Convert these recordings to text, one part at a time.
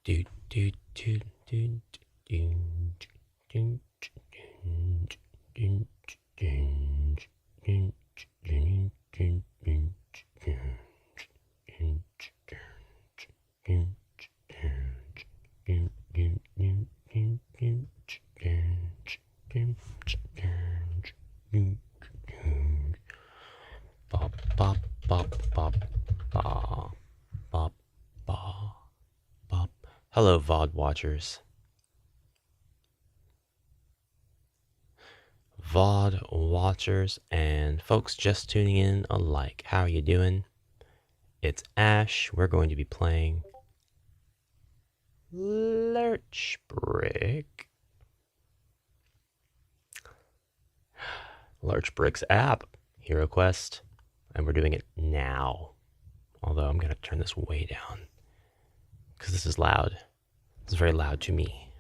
Bop, bop, bop, bop, bop, bop, bop, bop. Hello, VOD watchers. VOD watchers and folks just tuning in alike. How are you doing? It's Ash. We're going to be playing Lurchbrick. Lurchbrick's app, HeroQuest. And we're doing it now. Although I'm going to turn this way down because this is loud. It's very loud to me.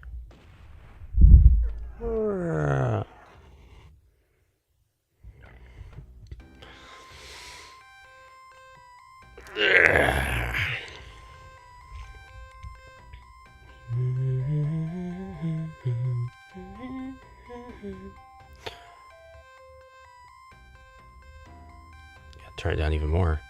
Turn it down even more.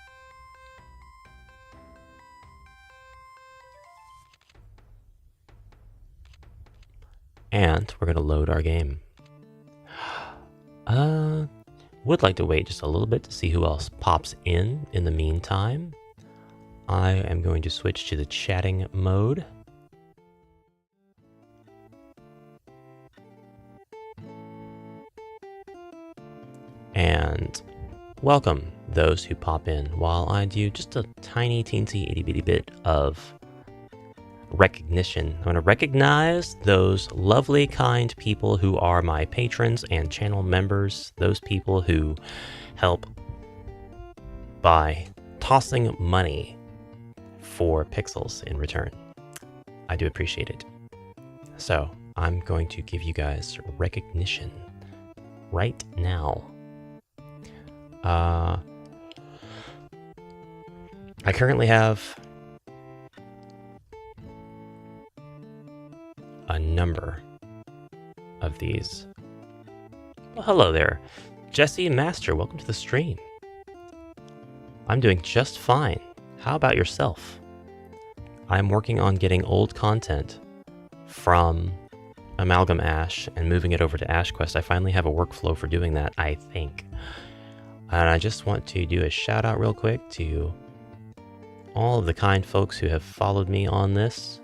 And we're going to load our game. Would like to wait just a little bit to see who else pops in the meantime. I am going to switch to the chatting mode. And welcome those who pop in while I do just a tiny teensy itty bitty bit of recognition. I'm going to recognize those lovely, kind people who are my patrons and channel members, those people who help by tossing money for pixels in return. I do appreciate it. So I'm going to give you guys recognition right now. I currently have a number of these. Well, hello there. Jesse Master, welcome to the stream. I'm doing just fine. How about yourself? I'm working on getting old content from Amalgam Ash and moving it over to HeroQuest. I finally have a workflow for doing that, I think. And I just want to do a shout out real quick to all of the kind folks who have followed me on this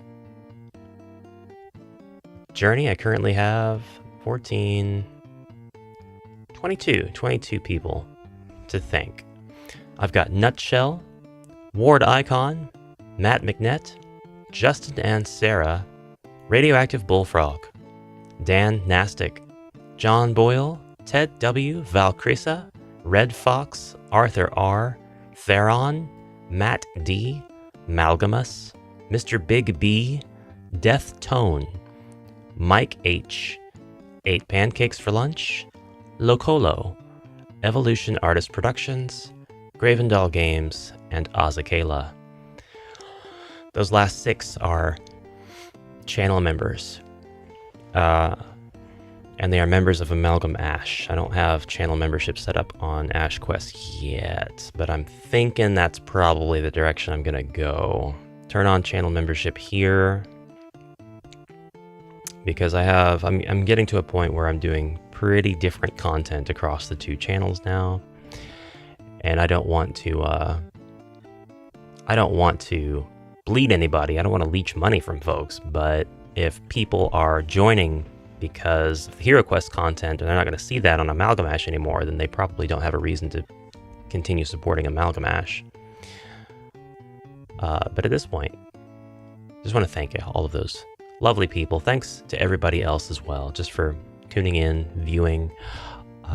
journey. I currently have 22 people to thank. I've got Nutshell, Ward Icon, Matt McNett, Justin and Sarah, Radioactive Bullfrog, Dan Nastic, John Boyle, Ted W, Valcrisa, Red Fox, Arthur R, Theron, Matt D, Malgamus, Mr. Big B, Death Tone, Mike H, 8 Pancakes for Lunch, Locolo, Evolution Artist Productions, Gravendall Games, and Azakela. Those last 6 are channel members. And they are members of Amalgam Ash. I don't have channel membership set up on HeroQuest yet, but I'm thinking that's probably the direction I'm gonna go. Turn on channel membership here, because I'm getting to a point where I'm doing pretty different content across the 2 channels now, and I don't want to bleed anybody. I don't want to leech money from folks, but if people are joining because of the HeroQuest content and they're not going to see that on Amalgam Ash anymore, then they probably don't have a reason to continue supporting Amalgam Ash. But at this point, I just want to thank all of those lovely people. Thanks to everybody else as well, just for tuning in, viewing,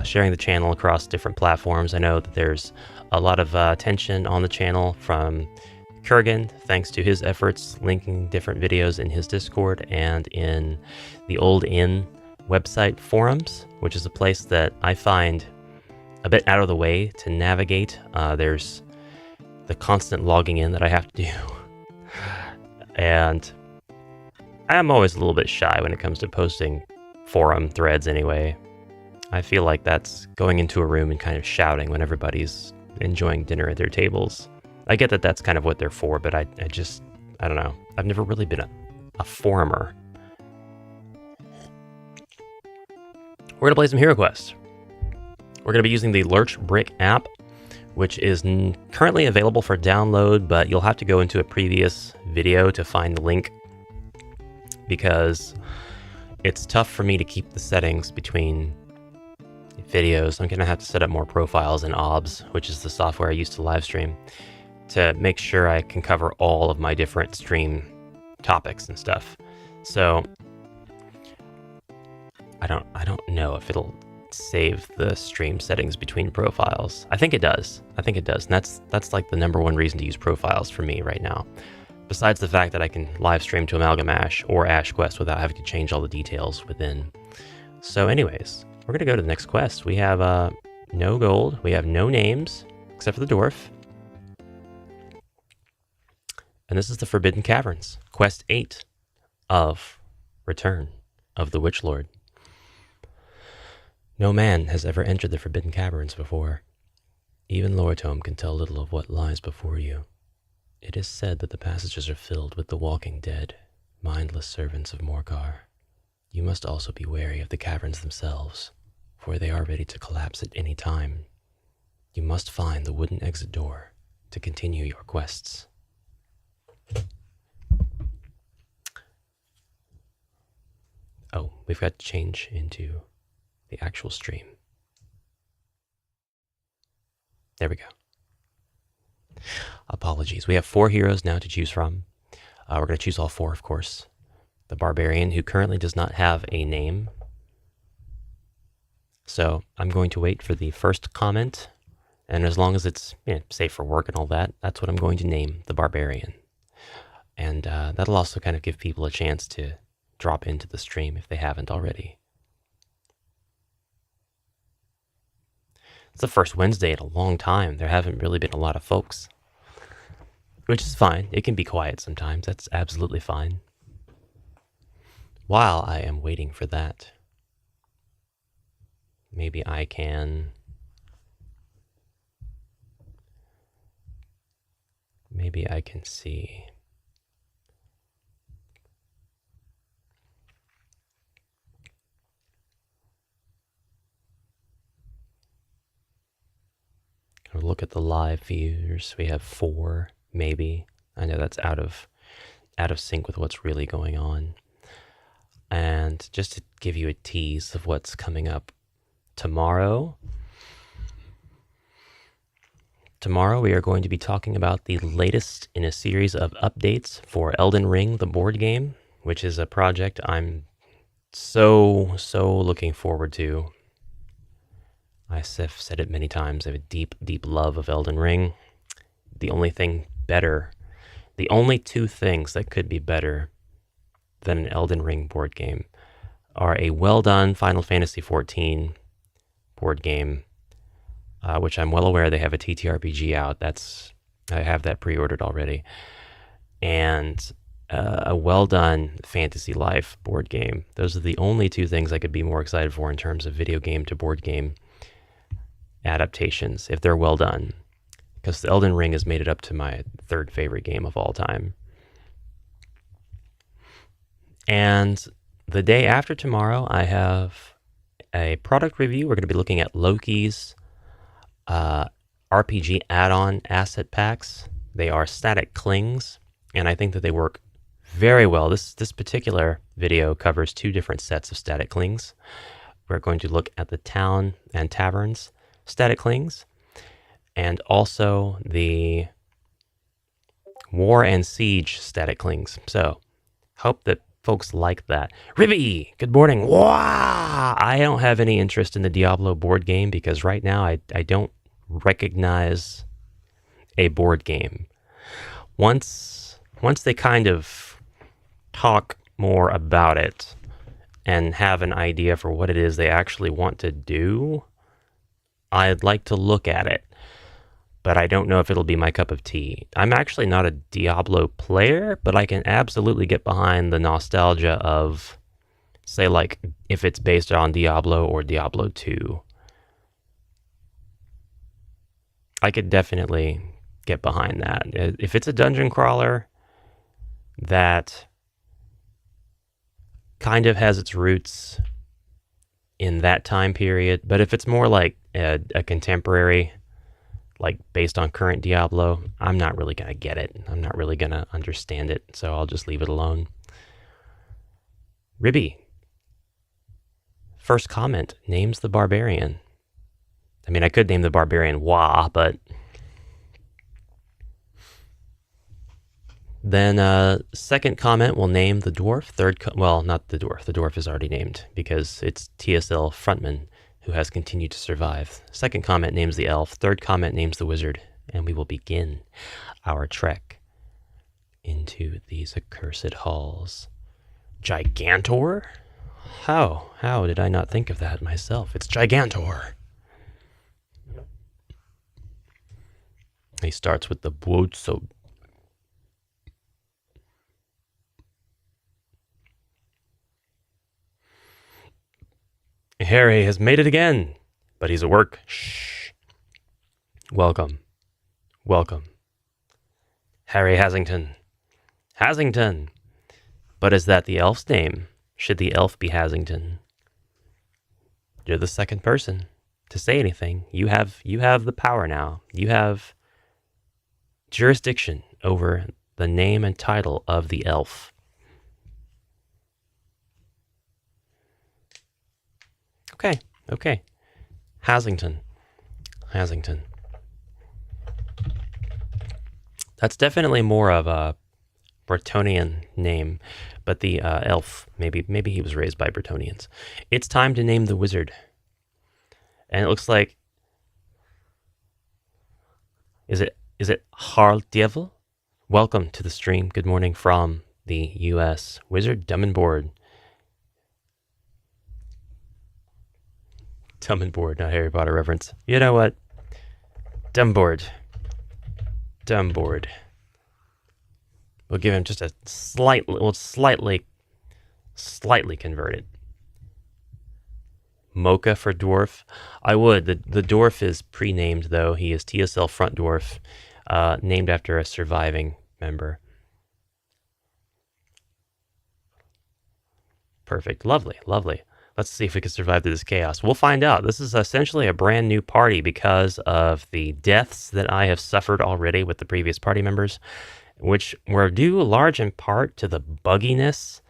sharing the channel across different platforms. I know that there's a lot of attention on the channel from Kurgan, thanks to his efforts linking different videos in his Discord and in the Old Inn website forums, which is a place that I find a bit out of the way to navigate. There's the constant logging in that I have to do. And I'm always a little bit shy when it comes to posting forum threads anyway. I feel like that's going into a room and kind of shouting when everybody's enjoying dinner at their tables. I get that that's kind of what they're for, but I don't know. I've never really been a forumer. We're going to play some HeroQuest. We're going to be using the Lurchbrick app, which is currently available for download, but you'll have to go into a previous video to find the link because it's tough for me to keep the settings between videos. I'm going to have to set up more profiles in OBS, which is the software I use to live stream, to make sure I can cover all of my different stream topics and stuff. So I don't know if it'll save the stream settings between profiles. I think it does. And that's like the number one reason to use profiles for me right now. Besides the fact that I can live stream to Amalgam Ash or Ash Quest without having to change all the details within. So anyways, we're gonna go to the next quest. We have no gold, we have no names, except for the dwarf. And this is the Forbidden Caverns, Quest 8 of Return of the Witch Lord. No man has ever entered the Forbidden Caverns before. Even Lortome can tell little of what lies before you. It is said that the passages are filled with the walking dead, mindless servants of Morgar. You must also be wary of the caverns themselves, for they are ready to collapse at any time. You must find the wooden exit door to continue your quests. Oh, we've got to change into the actual stream. There we go. Apologies. We have 4 heroes now to choose from. We're going to choose all 4, of course. The Barbarian, who currently does not have a name. So I'm going to wait for the first comment, and as long as it's safe for work and all that, that's what I'm going to name the Barbarian. And that'll also kind of give people a chance to drop into the stream if they haven't already. It's the first Wednesday in a long time. There haven't really been a lot of folks, which is fine. It can be quiet sometimes. That's absolutely fine. While I am waiting for that, maybe I can see. Look at the live viewers. We have 4, maybe. I know that's out of sync with what's really going on. And just to give you a tease of what's coming up tomorrow. Tomorrow we are going to be talking about the latest in a series of updates for Elden Ring, the board game, which is a project I'm so looking forward to. I've said it many times. I have a deep, deep love of Elden Ring. The only 2 things that could be better than an Elden Ring board game are a well-done Final Fantasy XIV board game, which I'm well aware they have a TTRPG out. I have that pre-ordered already. And a well-done Fantasy Life board game. Those are the only 2 things I could be more excited for in terms of video game to board game adaptations, if they're well done, because the Elden Ring has made it up to my 3rd favorite game of all time. And the day after tomorrow, I have a product review. We're going to be looking at Loki's RPG add-on asset packs. They are static clings, and I think that they work very well. This particular video covers 2 different sets of static clings. We're going to look at the town and taverns static clings, and also the war and siege static clings. So, hope that folks like that. Ribby, good morning. Wow! I don't have any interest in the Diablo board game because right now I don't recognize a board game. Once they kind of talk more about it and have an idea for what it is they actually want to do, I'd like to look at it. but I don't know if it'll be my cup of tea. I'm actually not a Diablo player, but I can absolutely get behind the nostalgia of, say, like, if it's based on Diablo or Diablo 2. I could definitely get behind that. If it's a dungeon crawler that kind of has its roots in that time period, but if it's more like a contemporary, like based on current Diablo, I'm not really going to get it. I'm not really going to understand it, so I'll just leave it alone. Ribby, first comment, names the barbarian. I mean, I could name the barbarian Wah, but then second comment will name the dwarf. Well, not the dwarf. The dwarf is already named because it's TSL frontman who has continued to survive. Second comment names the elf. Third comment names the wizard. And we will begin our trek into these accursed halls. Gigantor? How did I not think of that myself? It's Gigantor. He starts with the Bwotso. Harry has made it again, but he's at work. Shh. Welcome. Harry Hasington. Hasington. But is that the elf's name? Should the elf be Hasington? You're the second person to say anything. You have the power now. You have jurisdiction over the name and title of the elf. Okay. Hasington. That's definitely more of a Bretonnian name, but the elf, maybe he was raised by Bretonnians. It's time to name the wizard. And it looks like, is it Harl Devil? Welcome to the stream. Good morning from the US. Wizard Dumb and Bored. Dumb and Bored, not Harry Potter reference. You know what? Dumb Bored. We'll give him just a slightly convert it. Mocha for dwarf. I would. The dwarf is pre-named, though. He is TSL front dwarf, named after a surviving member. Perfect. Lovely. Let's see if we can survive through this chaos. We'll find out. This is essentially a brand new party because of the deaths that I have suffered already with the previous party members, which were due large in part to the bugginess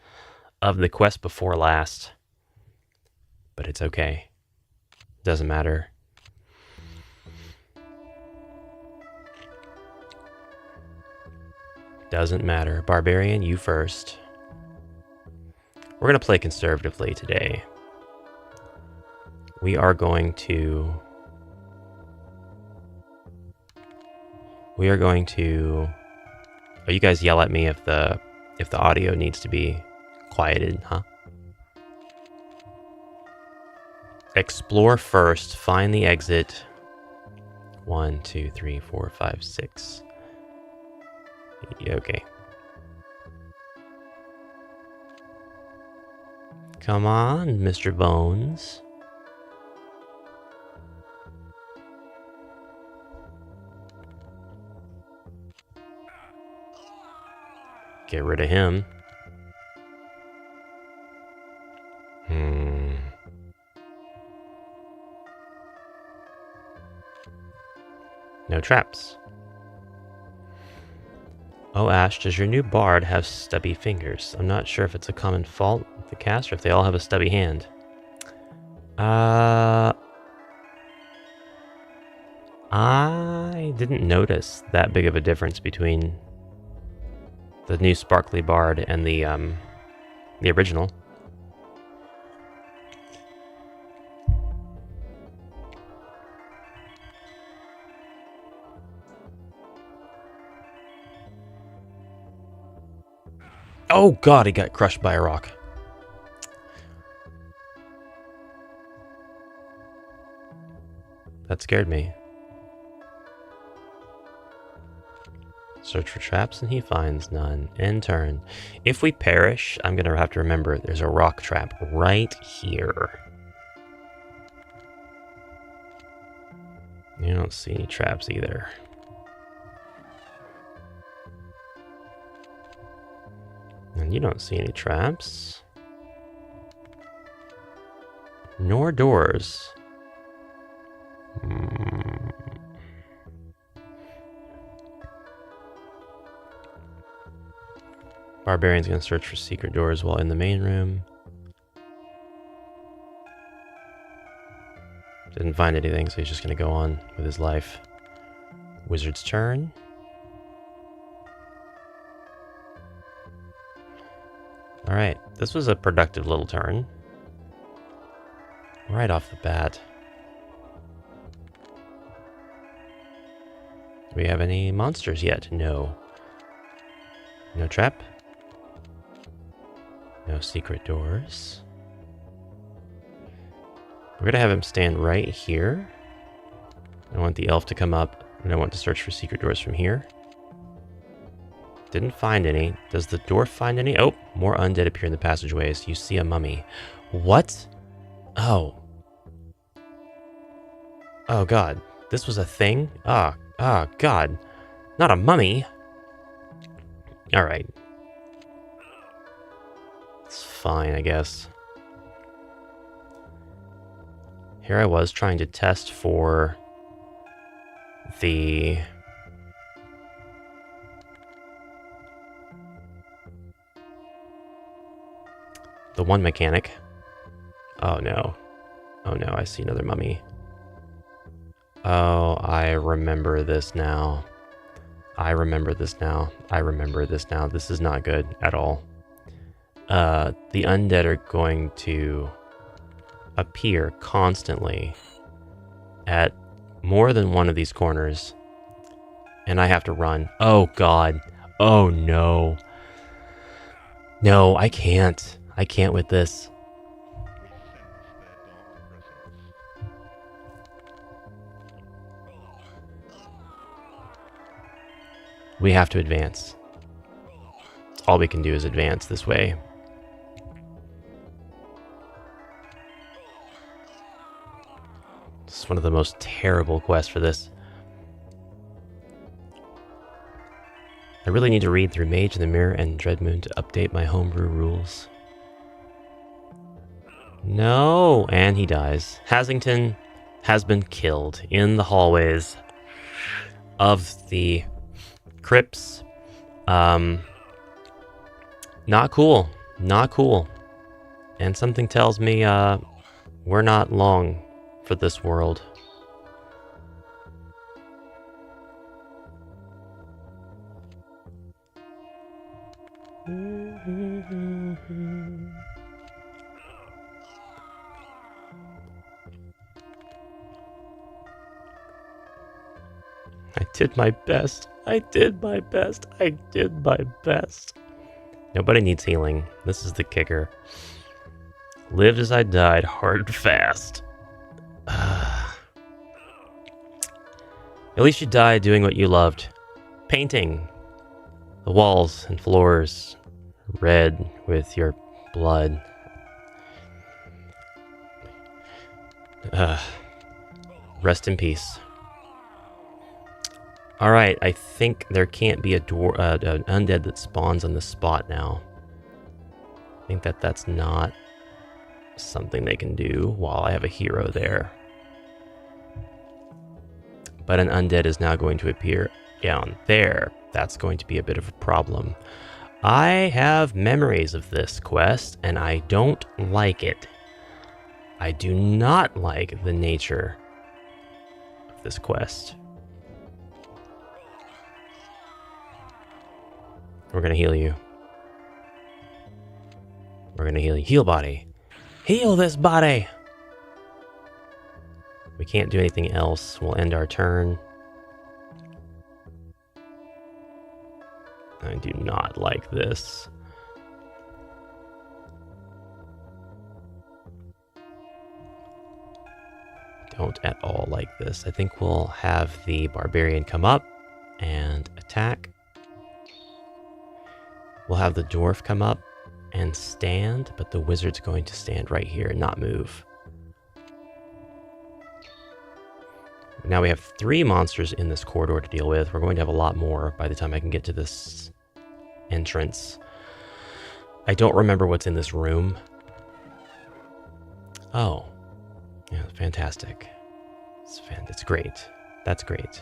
of the quest before last. But it's okay. Doesn't matter. Doesn't matter. Barbarian, you first. We're going to play conservatively today. We are going to... Oh, you guys yell at me if the audio needs to be quieted, huh? Explore first. Find the exit. 1, 2, 3, 4, 5, 6. Okay. Come on, Mr. Bones. Get rid of him. No traps. Oh, Ash, does your new bard have stubby fingers? I'm not sure if it's a common fault with the cast or if they all have a stubby hand. I didn't notice that big of a difference between the new sparkly bard and the original. Oh god, he got crushed by a rock. That scared me. Search for traps and he finds none. End turn. If we perish, I'm going to have to remember there's a rock trap right here. You don't see any traps either. And you don't see any traps. Nor doors. Barbarian's gonna search for secret doors while in the main room. Didn't find anything, so he's just gonna go on with his life. Wizard's turn. Alright, this was a productive little turn. Right off the bat. Do we have any monsters yet? No. No trap? No secret doors. We're gonna have him stand right here. I want the elf to come up, and I want to search for secret doors from here. Didn't find any. Does the dwarf find any? Oh, more undead appear in the passageways. You see a mummy. What? Oh. Oh god. This was a thing? Ah, god. Not a mummy. Alright. It's fine, I guess. Here I was trying to test for the one mechanic. Oh no. Oh no, I see another mummy. Oh, I remember this now. I remember this now. I remember this now. This is not good at all. The undead are going to appear constantly at more than one of these corners. And I have to run. Oh god. Oh no. No, I can't. I can't with this. We have to advance. All we can do is advance this way. This is one of the most terrible quests for this. I really need to read through Mage in the Mirror and Dreadmoon to update my homebrew rules. No! And he dies. Hasington has been killed in the hallways of the crypts. Not cool. Not cool. And something tells me, we're not long for this world. I did my best. I did my best. I did my best. Nobody needs healing. This is the kicker. Lived as I died, hard and fast. At least you died doing what you loved. Painting the walls and floors red with your blood. Rest in peace. Alright, I think there can't be an undead that spawns on the spot now. I think that's not something they can do while I have a hero there. But an undead is now going to appear down there. That's going to be a bit of a problem. I have memories of this quest, and I don't like it. I do not like the nature of this quest. We're gonna heal you. We're gonna heal you. Heal body. Heal this body! We can't do anything else. We'll end our turn. I do not like this. Don't at all like this. I think we'll have the barbarian come up and attack. we'll have the dwarf come up and stand, but the wizard's going to stand right here and not move. Now we have 3 monsters in this corridor to deal with. We're going to have a lot more by the time I can get to this entrance. I don't remember what's in this room. Oh. Yeah, fantastic. It's great. That's great.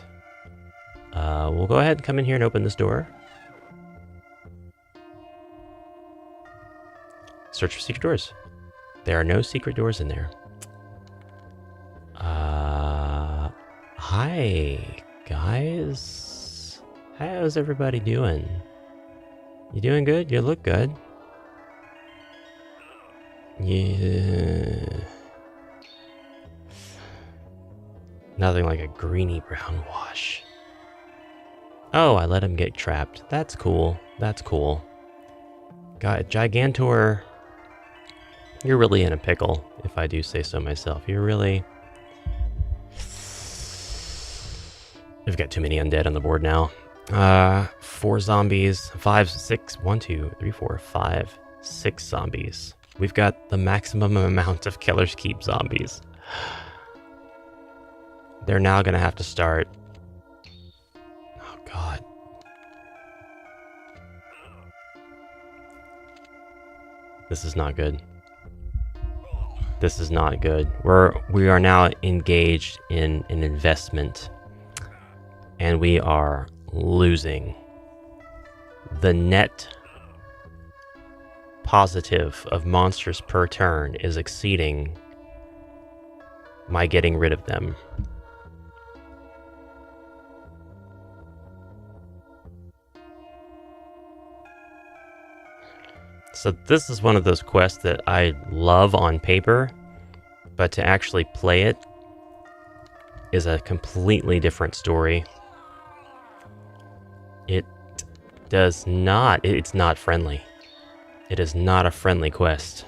We'll go ahead and come in here and open this door. Search for secret doors. There are no secret doors in there. Hi, guys. How's everybody doing? You doing good? You look good. Yeah. Nothing like a greeny brown wash. Oh, I let him get trapped. That's cool. That's cool. God, Gigantor, you're really in a pickle, if I do say so myself. You're really... We've got too many undead on the board now. 4 zombies, 5, 6, 1, 2, 3, 4, 5, 6 zombies. We've got the maximum amount of Killer's Keep zombies. They're now gonna have to start... Oh, God. This is not good. This is not good. We are now engaged in an investment, and we are losing. The net positive of monsters per turn is exceeding my getting rid of them. So this is one of those quests that I love on paper, but to actually play it is a completely different story. It does not, it's not friendly. It is not a friendly quest.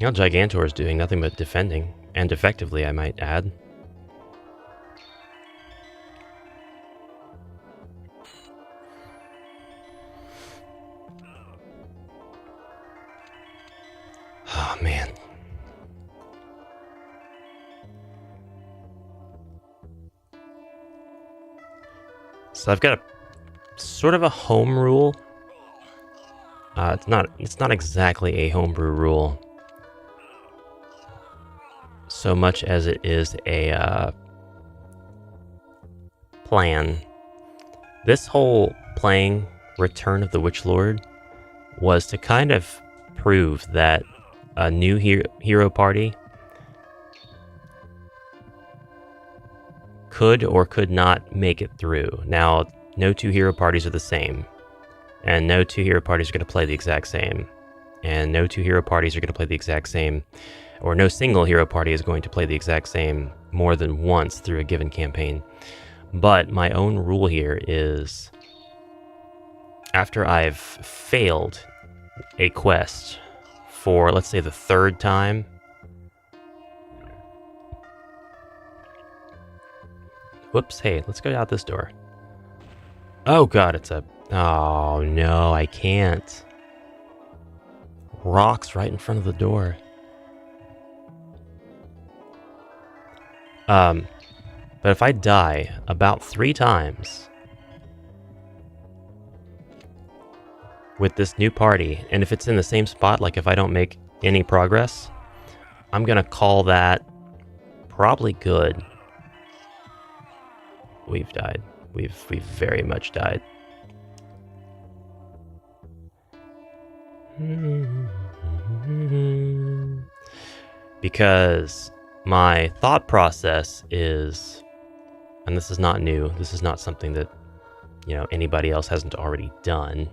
Now Gigantor is doing nothing but defending, and effectively, I might add. Oh, man. So I've got a sort of a home rule. It's not exactly a homebrew rule, so much as it is a plan. This whole playing Return of the Witch Lord was to kind of prove that a new hero party could or could not make it through. Now, no 2 hero parties are the same, and no 2 hero parties are going to play the exact same, and no 2 hero parties are going to play the exact same, or no single hero party is going to play the exact same more than once through a given campaign. But my own rule here is, after I've failed a quest for, let's say, the 3rd time, whoops, hey, let's go out this door. Oh god, it's a... Oh no, I can't. Rocks right in front of the door. But if I die about 3 times with this new party, and if it's in the same spot, like if I don't make any progress, I'm gonna call that probably good. We've died. We've very much died. Because my thought process is, and this is not new, this is not something that, you know, anybody else hasn't already done.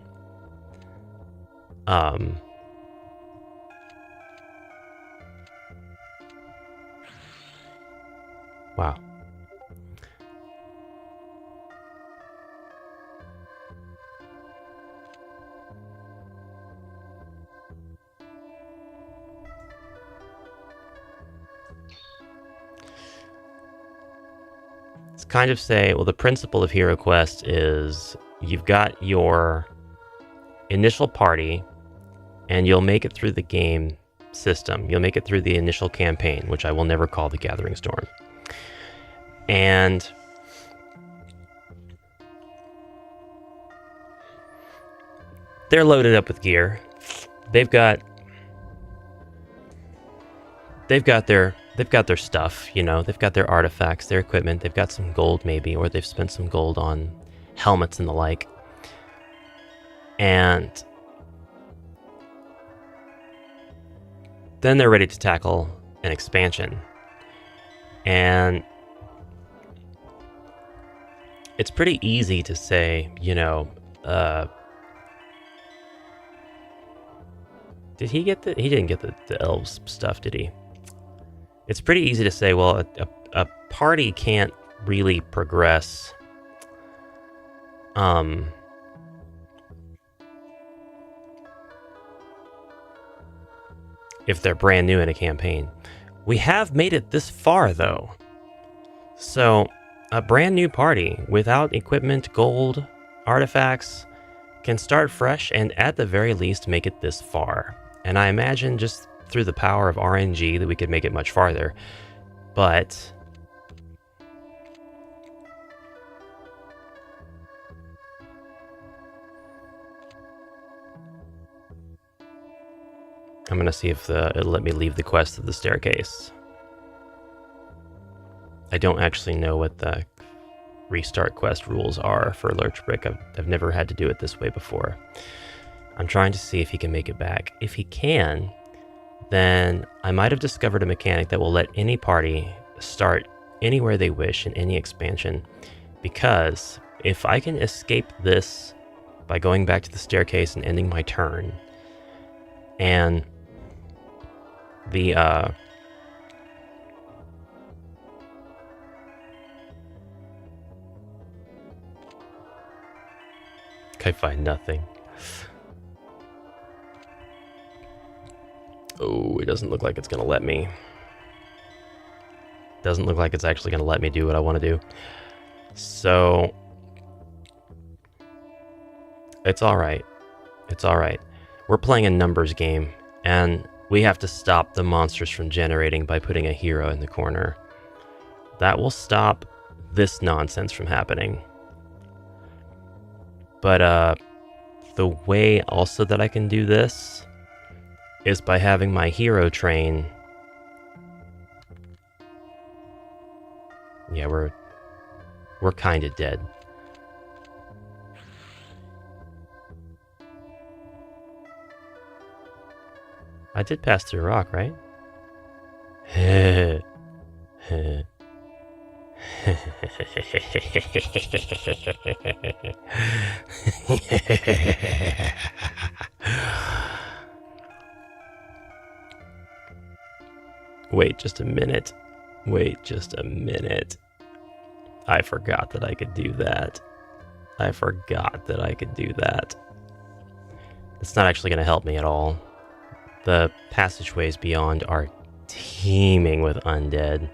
Wow. kind of say, well, the principle of HeroQuest is you've got your initial party, and you'll make it through the game system. You'll make it through the initial campaign, which I will never call the Gathering Storm. And they're loaded up with gear. They've got their stuff, you know. They've got their artifacts, their equipment. They've got some gold maybe, or they've spent some gold on helmets and the like. And then they're ready to tackle an expansion. And it's pretty easy to say, you know, did he get he didn't get the elves stuff, did he? It's pretty easy to say, well, a party can't really progress if they're brand new in a campaign. We have made it this far, though. So, a brand new party without equipment, gold, artifacts can start fresh and at the very least make it this far. And I imagine just through the power of RNG that we could make it much farther. But I'm going to see if it'll let me leave the quest of the staircase. I don't actually know what the restart quest rules are for Lurchbrick. I've never had to do it this way before. I'm trying to see if he can make it back. If he can, then I might have discovered a mechanic that will let any party start anywhere they wish in any expansion. Because if I can escape this by going back to the staircase and ending my turn, and the I find nothing. Oh, it doesn't look like it's gonna let me. Doesn't look like it's actually gonna let me do what I want to do. So it's all right. It's all right. We're playing a numbers game, and we have to stop the monsters from generating by putting a hero in the corner. That will stop this nonsense from happening. But the way also that I can do this is by having my hero train. Yeah, we're kind of dead. I did pass through a rock, right? Wait just a minute. Wait just a minute. I forgot that I could do that. I forgot that I could do that. It's not actually going to help me at all. The passageways beyond are teeming with undead.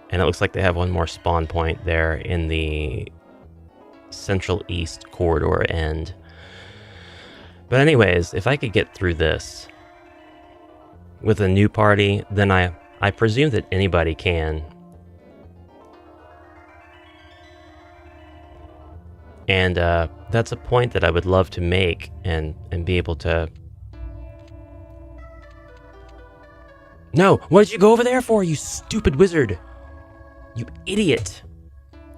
And it looks like they have one more spawn point there in the central east corridor end. But anyways, if I could get through this with a new party, then I presume that anybody can. And that's a point that I would love to make and be able to... No! What did you go over there for, you stupid wizard? You idiot!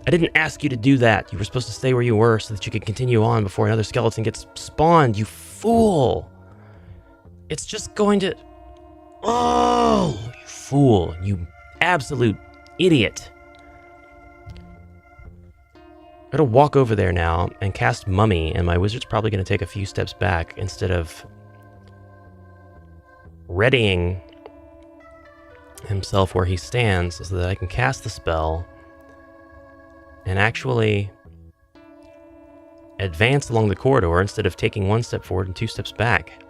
I didn't ask you to do that. You were supposed to stay where you were so that you could continue on before another skeleton gets spawned, you fool! It's just going to... Oh! You fool. You absolute idiot. I'm gonna walk over there now and cast Mummy, and my wizard's probably gonna take a few steps back instead of readying himself where he stands so that I can cast the spell and actually advance along the corridor instead of taking one step forward and two steps back.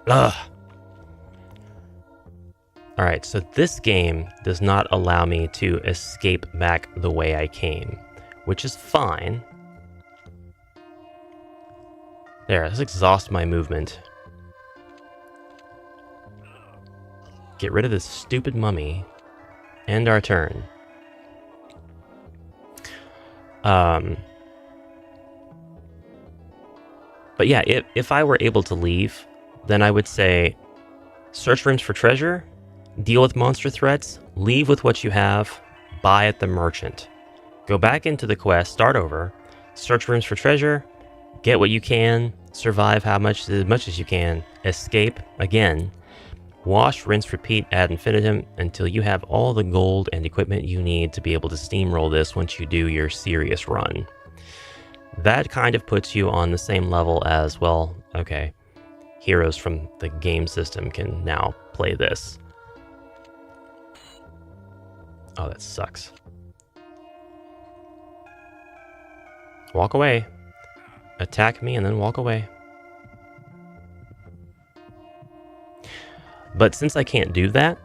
Ugh. Alright, so this game does not allow me to escape back the way I came, which is fine. There, let's exhaust my movement. Get rid of this stupid mummy. End our turn. But yeah, if I were able to leave, then I would say search rooms for treasure, deal with monster threats, leave with what you have, buy at the merchant. Go back into the quest, start over, search rooms for treasure, get what you can, survive as much as you can, escape again, wash, rinse, repeat, ad infinitum until you have all the gold and equipment you need to be able to steamroll this once you do your serious run. That kind of puts you on the same level as, well, okay, heroes from the game system can now play this. Oh, that sucks. Walk away. Attack me and then walk away. But since I can't do that,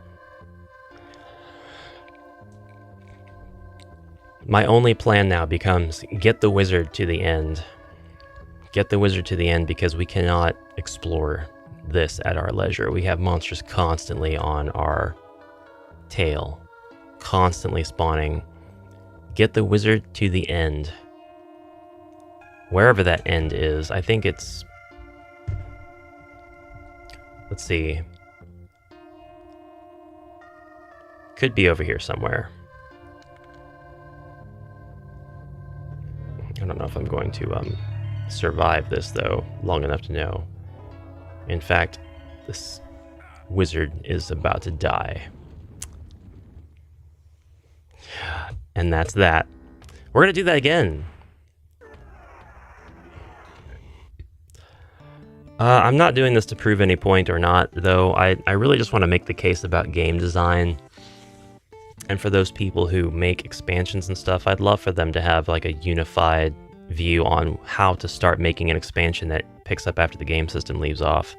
my only plan now becomes get the wizard to the end. Get the wizard to the end because we cannot explore this at our leisure. We have monsters constantly on our tail, constantly spawning. Get the wizard to the end. Wherever that end is, I think it's... Let's see. Could be over here somewhere. I don't know if I'm going to survive this, though, long enough to know. In fact, this wizard is about to die. And that's that. We're going to do that again. I'm not doing this to prove any point or not, though. I really just want to make the case about game design. And for those people who make expansions and stuff, I'd love for them to have like a unified view on how to start making an expansion that picks up after the game system leaves off.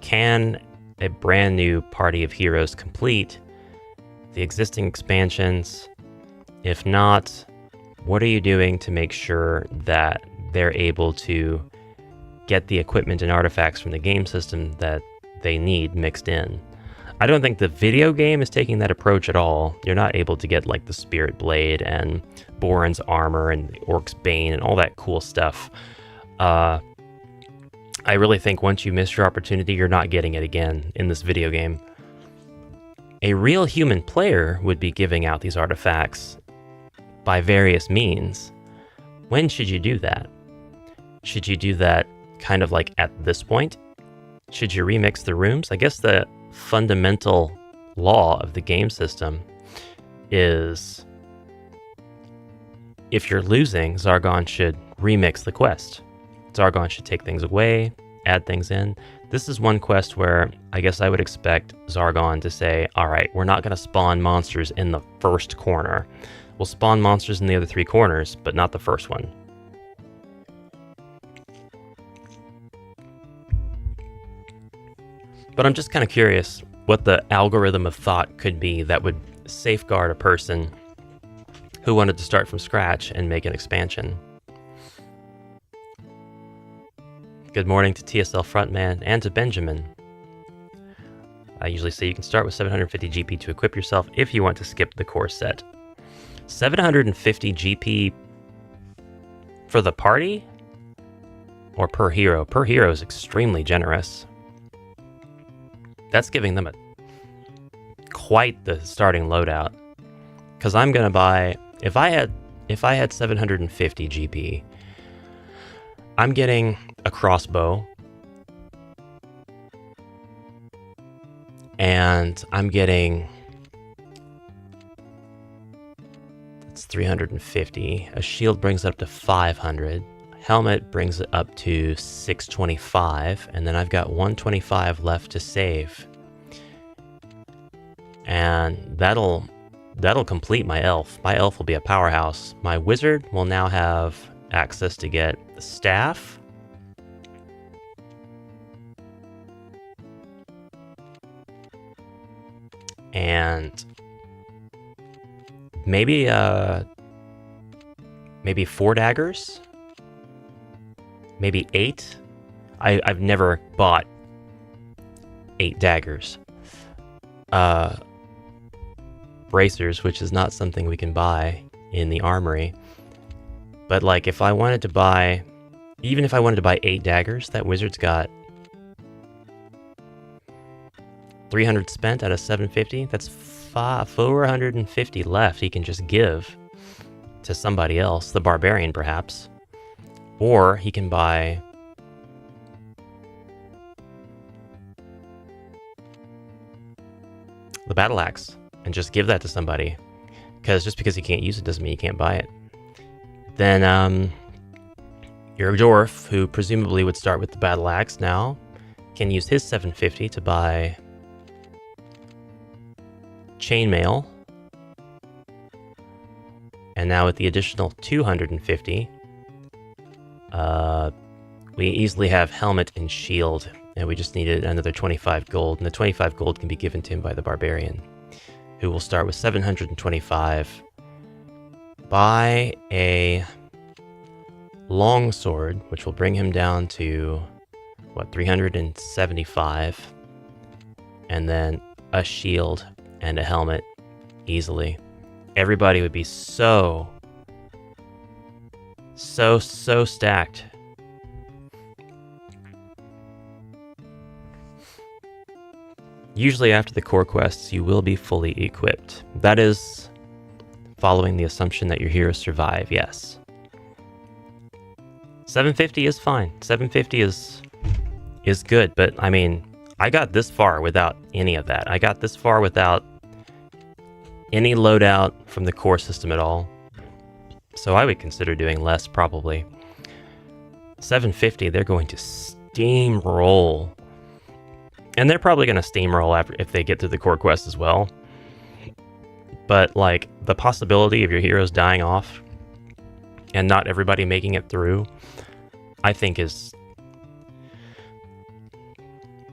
Can a brand new party of heroes complete the existing expansions? If not, what are you doing to make sure that they're able to get the equipment and artifacts from the game system that they need mixed in? I don't think the video game is taking that approach at all. You're not able to get like the Spirit Blade and Boren's armor and the Orc's Bane and all that cool stuff. I really think once you miss your opportunity, you're not getting it again in this video game. A real human player would be giving out these artifacts by various means. When should you do that? Should you do that kind of like at this point? Should you remix the rooms? I guess the fundamental law of the game system is if you're losing, Zargon should remix the quest. Zargon should take things away, add things in. This is one quest where I guess I would expect Zargon to say, all right, we're not going to spawn monsters in the first corner. We'll spawn monsters in the other three corners, but not the first one. But I'm just kind of curious what the algorithm of thought could be that would safeguard a person who wanted to start from scratch and make an expansion. Good morning to TSL Frontman and to Benjamin. I usually say you can start with 750 GP to equip yourself if you want to skip the core set. 750 GP for the party? Or per hero? Per hero is extremely generous. That's giving them quite the starting loadout. Because I'm gonna buy, if I had 750 GP, I'm getting a crossbow, and I'm getting, it's 350. A shield brings it up to 500. Helmet brings it up to 625, and then I've got 125 left to save. And that'll complete my elf. My elf will be a powerhouse. My wizard will now have access to get the staff. and maybe 4 daggers, maybe 8. I've never bought 8 daggers. Bracers, which is not something we can buy in the armory. But like if I wanted to buy, even if I wanted to buy 8 daggers, that wizard's got 300 spent out of 750. That's 450 left he can just give to somebody else, the barbarian perhaps. Or he can buy the battle axe and just give that to somebody. Because just because he can't use it doesn't mean he can't buy it. Then your dwarf, who presumably would start with the battle axe now, can use his 750 to buy chainmail. And now with the additional 250, we easily have helmet and shield, and we just needed another 25 gold, and the 25 gold can be given to him by the barbarian, who will start with 725. Buy a longsword, which will bring him down to, what, 375, and then a shield and a helmet easily. Everybody would be so stacked. Usually after the core quests, you will be fully equipped. That is following the assumption that your heroes survive, yes. 750 is fine. 750 is good, but I mean, I got this far without any of that. I got this far without any loadout from the core system at all. So I would consider doing less, probably. 750, they're going to steamroll. And they're probably going to steamroll after if they get through the core quest as well. But, like, the possibility of your heroes dying off and not everybody making it through, I think is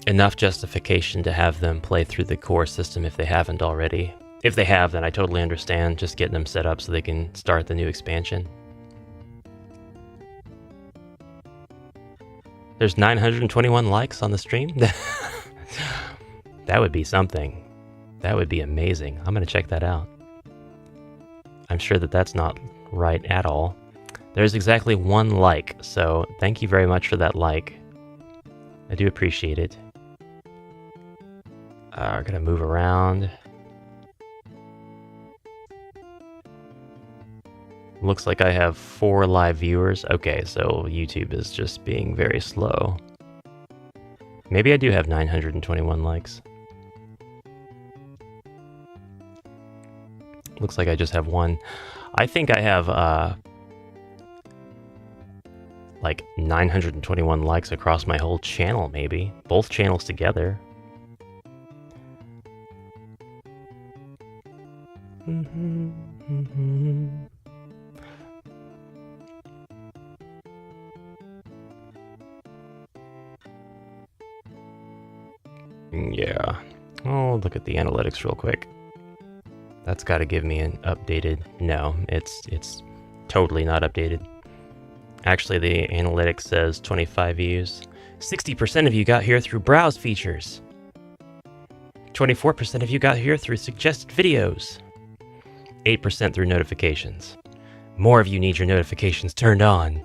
enough justification to have them play through the core system if they haven't already. If they have, then I totally understand just getting them set up so they can start the new expansion. There's 921 likes on the stream? That would be something. That would be amazing. I'm going to check that out. I'm sure that that's not right at all. There's exactly 1 like, so thank you very much for that like. I do appreciate it. We're going to move around. Looks like I have 4 live viewers. Okay, so YouTube is just being very slow. Maybe I do have 921 likes. Looks like I just have 1. I think I have like 921 likes across my whole channel, maybe. Both channels together. Yeah. Oh, look at the analytics real quick. That's got to give me an updated... No, it's totally not updated. Actually, the analytics says 25 views. 60% of you got here through browse features. 24% of you got here through suggested videos. 8% through notifications. More of you need your notifications turned on.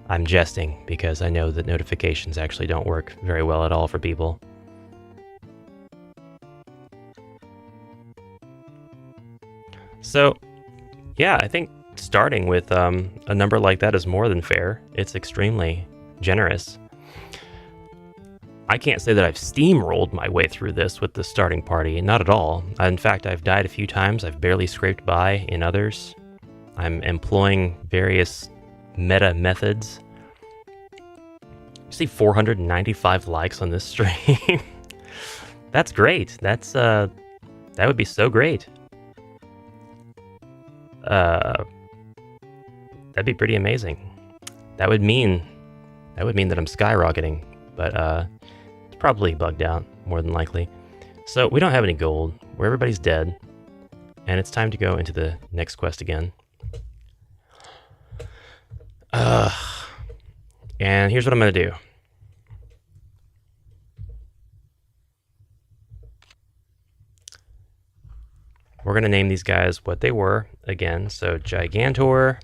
I'm jesting, because I know that notifications actually don't work very well at all for people. So, yeah, I think starting with a number like that is more than fair. It's extremely generous. I can't say that I've steamrolled my way through this with the starting party, not at all. In fact, I've died a few times. I've barely scraped by in others. I'm employing various meta methods. You see 495 likes on this stream. That's great. That would be so great. That'd be pretty amazing. That would mean that I'm skyrocketing, but it's probably bugged out, more than likely. So we don't have any gold, where everybody's dead, and it's time to go into the next quest again. And here's what I'm going to do. We're going to name these guys what they were again. So Gigantor,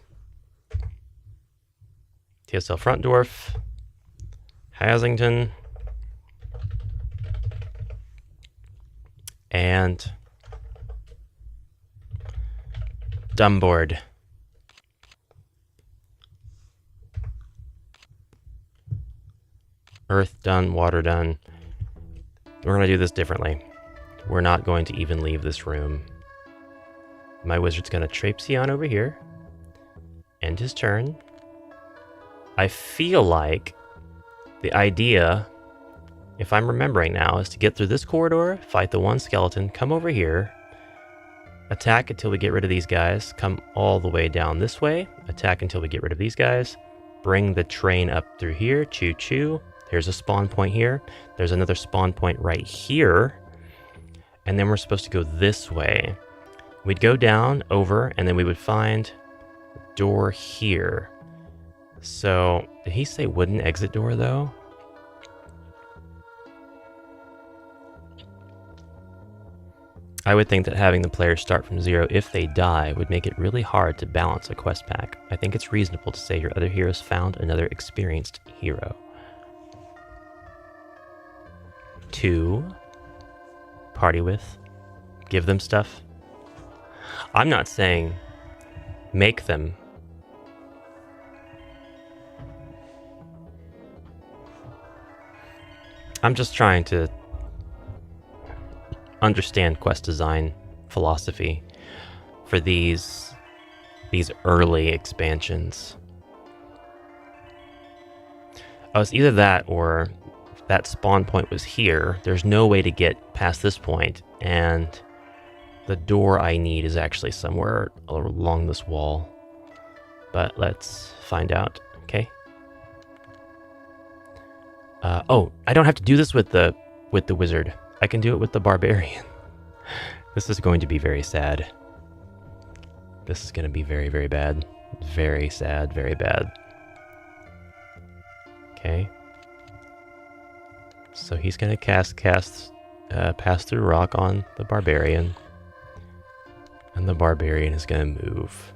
TSL Front Dwarf, Hasington, and Dumbboard. Earth done, water done. We're going to do this differently. We're not going to even leave this room. My wizard's going to traipse on over here. End his turn. I feel like the idea, if I'm remembering now, is to get through this corridor, fight the one skeleton, come over here, attack until we get rid of these guys, come all the way down this way, attack until we get rid of these guys, bring the train up through here, choo-choo. There's a spawn point here. There's another spawn point right here. And then we're supposed to go this way. We'd go down, over, and then we would find a door here. So, did he say wooden exit door, though? I would think that having the players start from 0 if they die would make it really hard to balance a quest pack. I think it's reasonable to say your other heroes found another experienced hero. 2. Party with. Give them stuff. I'm not saying make them. I'm just trying to understand quest design philosophy for these early expansions. Oh, it's either that or that spawn point was here. There's no way to get past this point, and the door I need is actually somewhere along this wall. But let's find out, okay? Oh, I don't have to do this with the wizard. I can do it with the barbarian. This is going to be very sad. This is going to be very, very bad. Very sad, very bad. Okay. So he's going to cast Pass Through Rock on the barbarian. And the barbarian is going to move.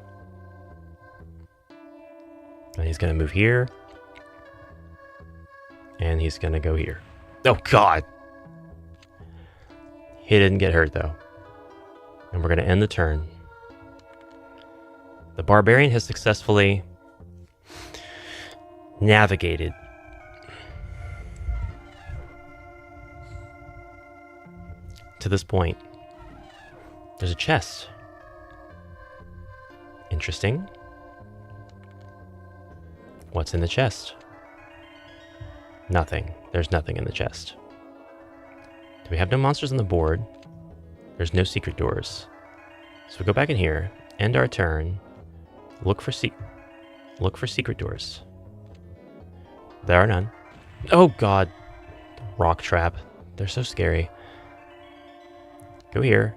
And he's going to move here. And he's going to go here. Oh, God! He didn't get hurt, though. And we're going to end the turn. The barbarian has successfully navigated to this point. There's a chest. Interesting. What's in the chest? Nothing. There's nothing in the chest. We have no monsters on the board. There's no secret doors. So we go back in here, end our turn, look for secret doors. There are none. Oh, God. Rock trap. They're so scary. Go here,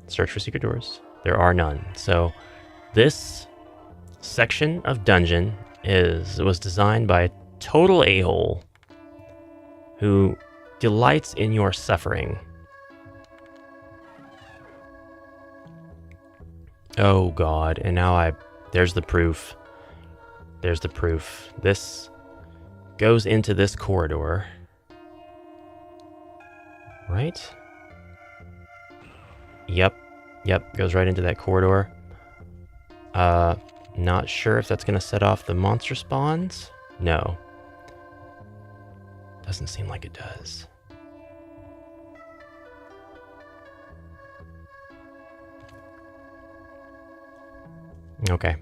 search for secret doors. There are none. So this section of dungeon was designed by a total a-hole who delights in your suffering. Oh, God. And now there's the proof. There's the proof. This goes into this corridor. Right? Yep. Goes right into that corridor. Not sure if that's going to set off the monster spawns. No. Doesn't seem like it does. Okay.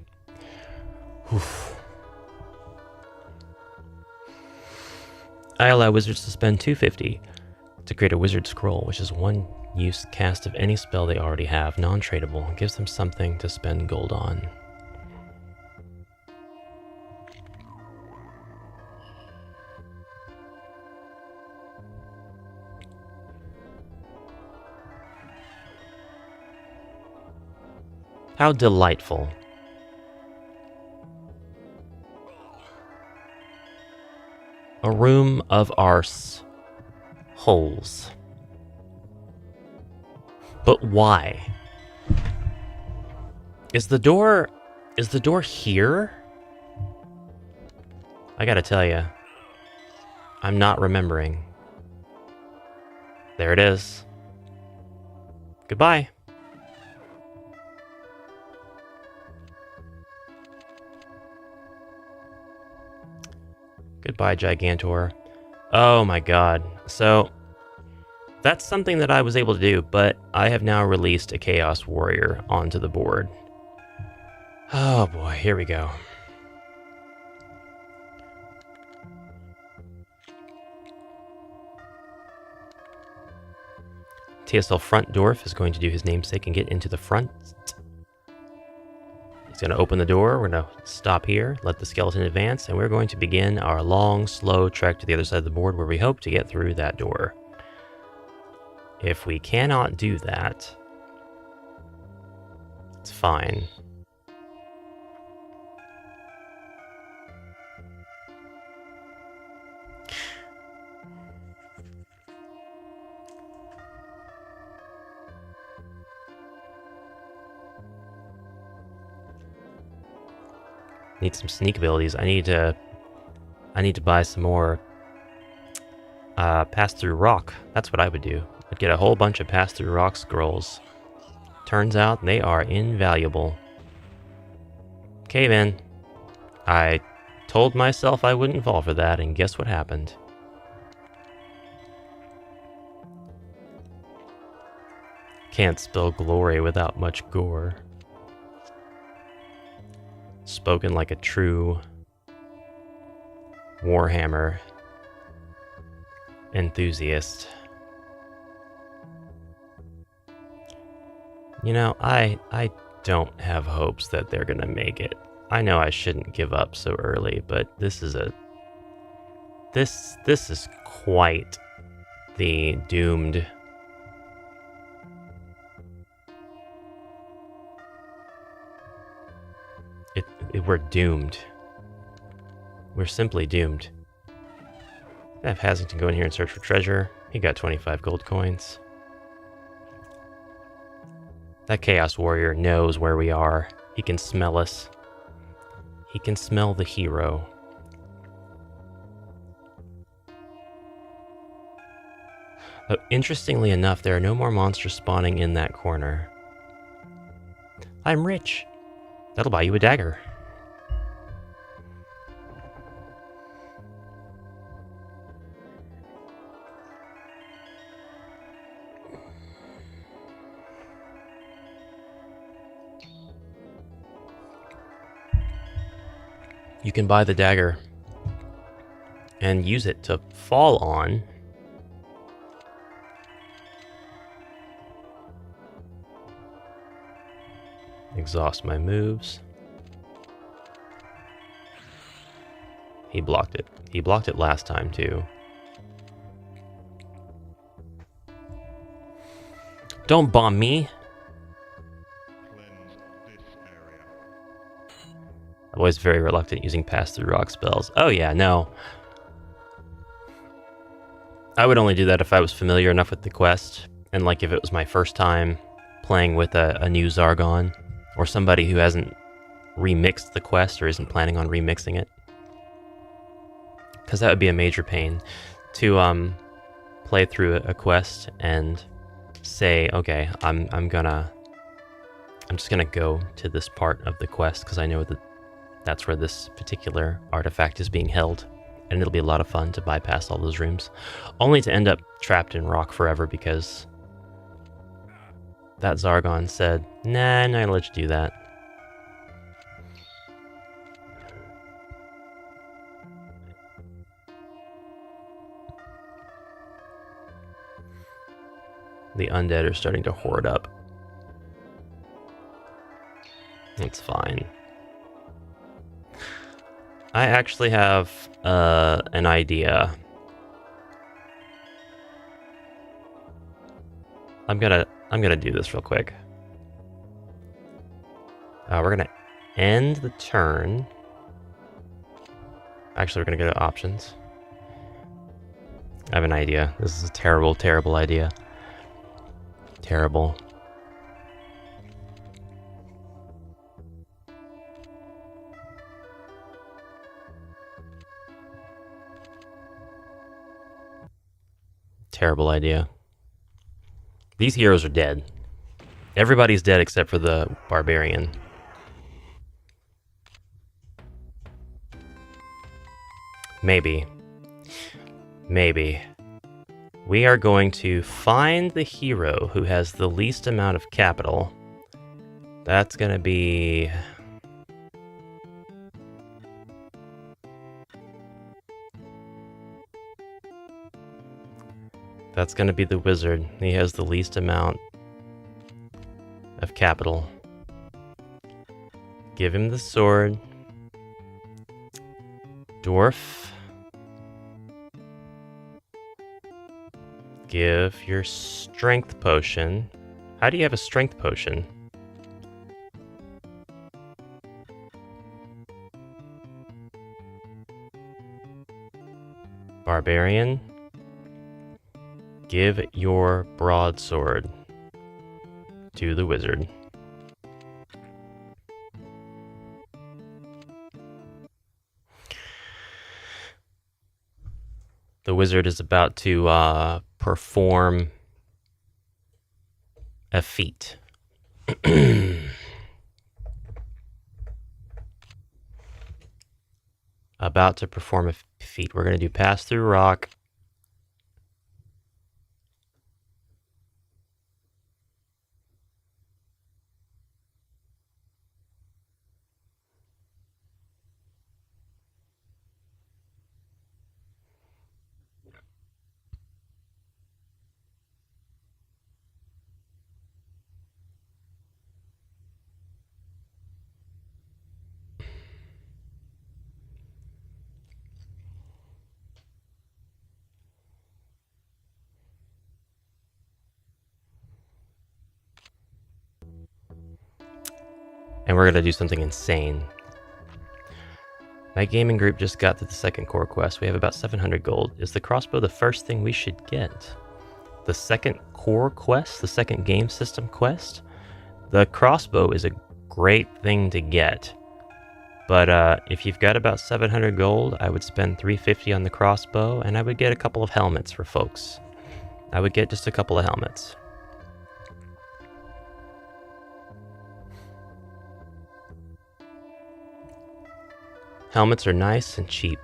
Oof. I allow wizards to spend 250 to create a wizard scroll, which is one use cast of any spell they already have, non-tradable. Gives them something to spend gold on. How delightful. A room of arse holes. But why? Is the door here? I gotta tell you, I'm not remembering. There it is. Goodbye. Goodbye, Gigantor. Oh my god. So, that's something that I was able to do, but I have now released a Chaos Warrior onto the board. Oh boy, here we go. TSL Front Dwarf is going to do his namesake and get into the front. He's going to open the door. We're going to stop here, let the skeleton advance, and we're going to begin our long, slow trek to the other side of the board where we hope to get through that door. If we cannot do that, it's fine. Need some sneak abilities. I need to buy some more pass-through rock. That's what I would do. I'd get a whole bunch of pass-through rock scrolls. Turns out they are invaluable. Okay, man. I told myself I wouldn't fall for that, and guess what happened? Can't spell glory without much gore. Spoken like a true Warhammer enthusiast. You know, I don't have hopes that they're gonna make it. I know I shouldn't give up so early, but this is quite the doomed. We're doomed. We're simply doomed. I have Hasington go in here and search for treasure. He got 25 gold coins. That Chaos Warrior knows where we are. He can smell us. He can smell the hero. But interestingly enough, there are no more monsters spawning in that corner. I'm rich. That'll buy you a dagger. You can buy the dagger and use it to fall on exhaust my moves. He blocked it. He blocked it last time too. Don't bomb me. I'm always very reluctant using pass-through rock spells. Oh yeah, no. I would only do that if I was familiar enough with the quest, and like if it was my first time playing with a new Zargon, or somebody who hasn't remixed the quest or isn't planning on remixing it. Because that would be a major pain to play through a quest and say, okay, I'm just gonna go to this part of the quest because I know that that's where this particular artifact is being held, and it'll be a lot of fun to bypass all those rooms, only to end up trapped in rock forever because that Zargon said, nah, I'm not gonna let you do that. The undead are starting to hoard up. It's fine. I actually have an idea. I'm gonna do this real quick. We're gonna end the turn. Actually, we're gonna go to options. I have an idea. This is a terrible, terrible idea. Terrible. Terrible idea. These heroes are dead. Everybody's dead except for the barbarian. Maybe. Maybe. We are going to find the hero who has the least amount of capital. That's going to be... That's going to be the wizard. He has the least amount of capital. Give him the sword. Dwarf. Give your strength potion. How do you have a strength potion? Barbarian. Give your broadsword to the wizard. The wizard is about to perform a feat. About to perform a feat. We're going to do pass through rock. And we're going to do something insane. My gaming group just got to the second core quest. We have about 700 gold. Is the crossbow the first thing we should get? The second core quest? The second game system quest? The crossbow is a great thing to get. But if you've got about 700 gold, I would spend 350 on the crossbow, and I would get a couple of helmets for folks. I would get just a couple of helmets. Helmets are nice and cheap.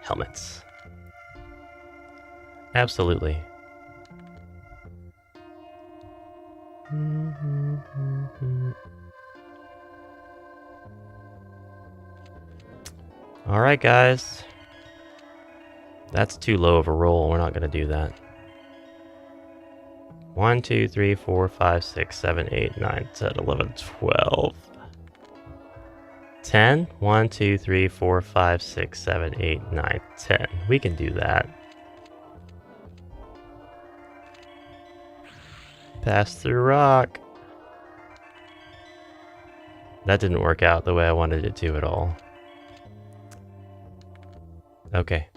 Helmets. Absolutely. Alright, guys. That's too low of a roll. We're not going to do that. 1, 2, 3, 4, 5, 6, 7, 8, 9, 10, 11, 12. 10. 1, 2, 3, 4, 5, 6, 7, 8, 9, 10. We can do that. Pass through rock. That didn't work out the way I wanted it to at all. Okay.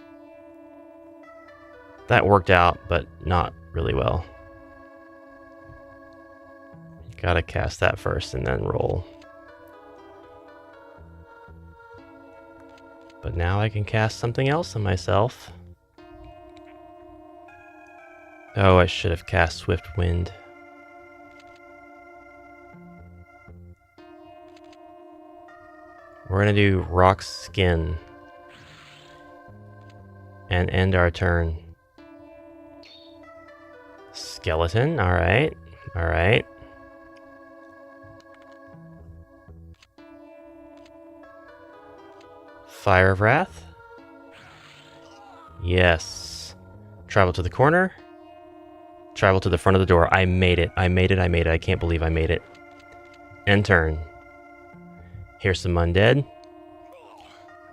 That worked out, but not really well. Gotta cast that first and then roll. But now I can cast something else on myself. Oh, I should have cast Swift Wind. We're gonna do Rock Skin. And end our turn. Skeleton, alright. Alright. Fire of Wrath. Yes. Travel to the corner. Travel to the front of the door. I made it. I made it. I made it. I can't believe I made it. End turn. Here's some undead.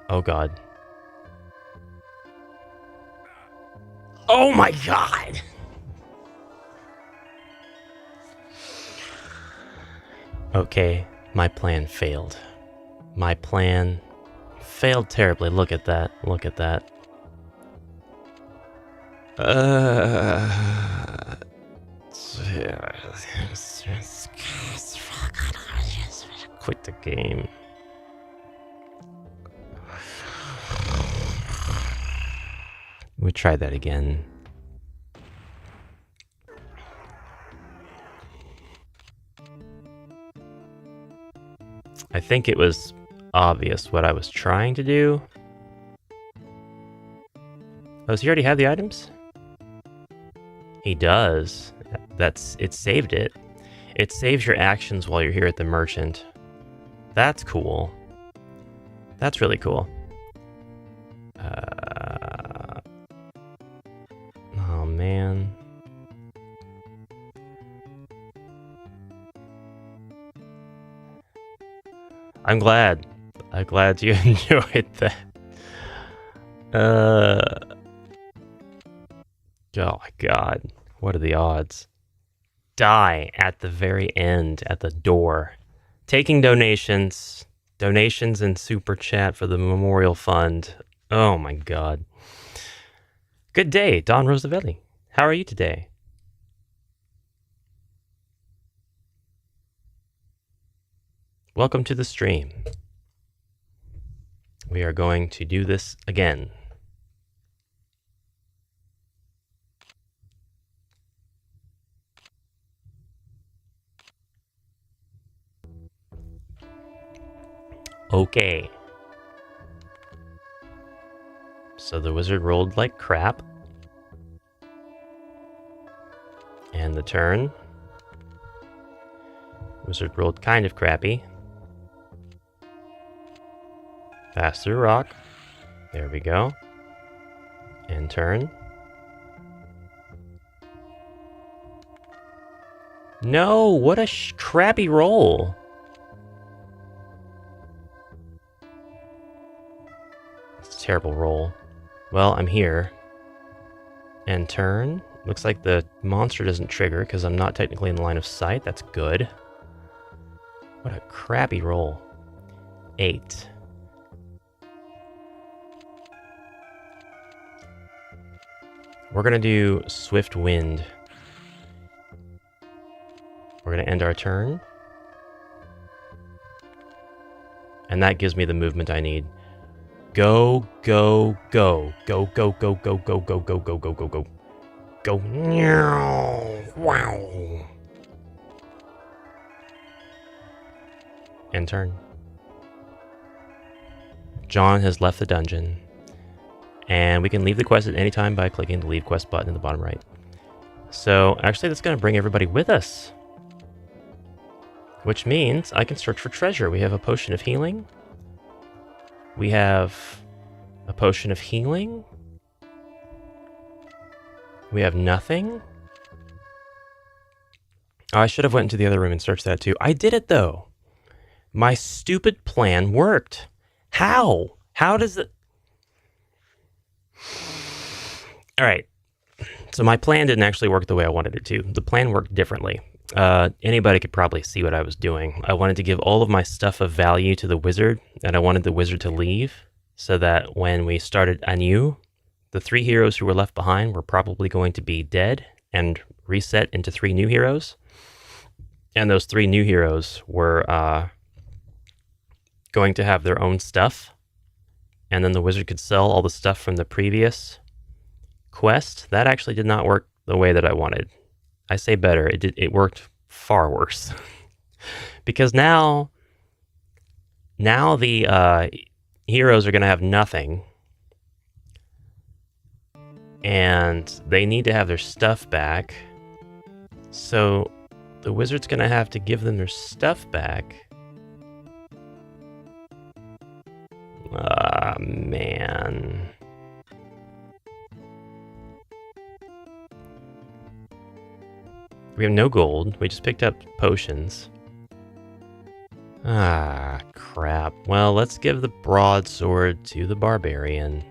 Oh god. Oh my god! Okay, my plan failed. My plan failed terribly. Look at that. Look at that. Quit the game. We try that again. I think it was obvious what I was trying to do. Oh, does he already have the items? He does. It saved it. It saves your actions while you're here at the merchant. That's cool. That's really cool. Oh man. I'm glad you enjoyed that. Oh my god. What are the odds? Die at the very end, at the door. Taking donations and super chat for the Memorial Fund. Oh my god. Good day, Don Rosavelli. How are you today? Welcome to the stream. We are going to do this again. Okay. So the wizard rolled like crap. And the turn. Wizard rolled kind of crappy. Pass through rock. There we go. And turn. No, what a crappy roll. It's a terrible roll. Well, I'm here. And turn. Looks like the monster doesn't trigger because I'm not technically in the line of sight. That's good. What a crappy roll. 8. We're going to do Swift Wind. We're going to end our turn. And that gives me the movement I need. Go, go, go. Go, go, go, go, go, go, go, go, go, go, go. Go. Wow. End turn. John has left the dungeon. And we can leave the quest at any time by clicking the Leave Quest button in the bottom right. So, actually, that's going to bring everybody with us. Which means I can search for treasure. We have a potion of healing. We have a potion of healing. We have nothing. Oh, I should have went into the other room and searched that too. I did it, though. My stupid plan worked. How? How does it... All right. So my plan didn't actually work the way I wanted it to. The plan worked differently. Anybody could probably see what I was doing. I wanted to give all of my stuff of value to the wizard, and I wanted the wizard to leave so that when we started anew, the 3 heroes who were left behind were probably going to be dead and reset into 3 new heroes. And those 3 new heroes were going to have their own stuff. And then the wizard could sell all the stuff from the previous quest. That actually did not work the way that I wanted. I say better, it worked far worse. Because now the heroes are going to have nothing. And they need to have their stuff back. So the wizard's going to have to give them their stuff back. Ah, man. We have no gold. We just picked up potions. Ah, crap. crap. Well, let's give the broadsword to the barbarian.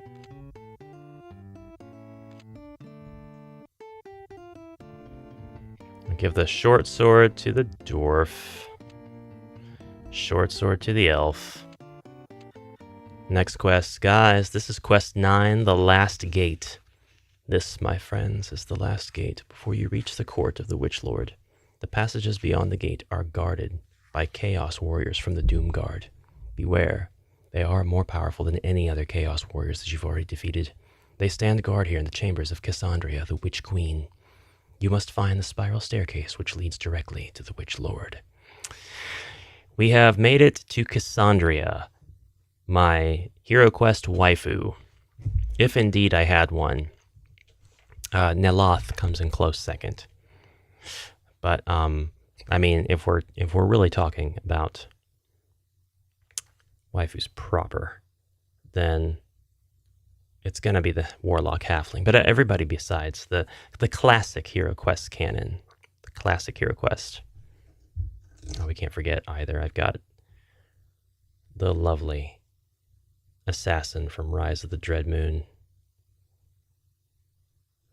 Give the short sword to the dwarf. Short sword to the elf. Next quest. Guys, this is quest 9, the last gate. This, my friends, is the last gate before you reach the court of the Witch Lord. The passages beyond the gate are guarded by Chaos Warriors from the Doom Guard. Beware, they are more powerful than any other Chaos Warriors that you've already defeated. They stand guard here in the chambers of Cassandra, the Witch Queen. You must find the spiral staircase which leads directly to the Witch Lord. We have made it to Cassandra, my HeroQuest waifu, if indeed I had one. Neloth comes in close second. But I mean, if we're really talking about waifus proper, then it's gonna be the Warlock Halfling. But everybody besides the classic HeroQuest canon, the classic HeroQuest. Oh, we can't forget either. I've got the lovely assassin from Rise of the Dread Moon.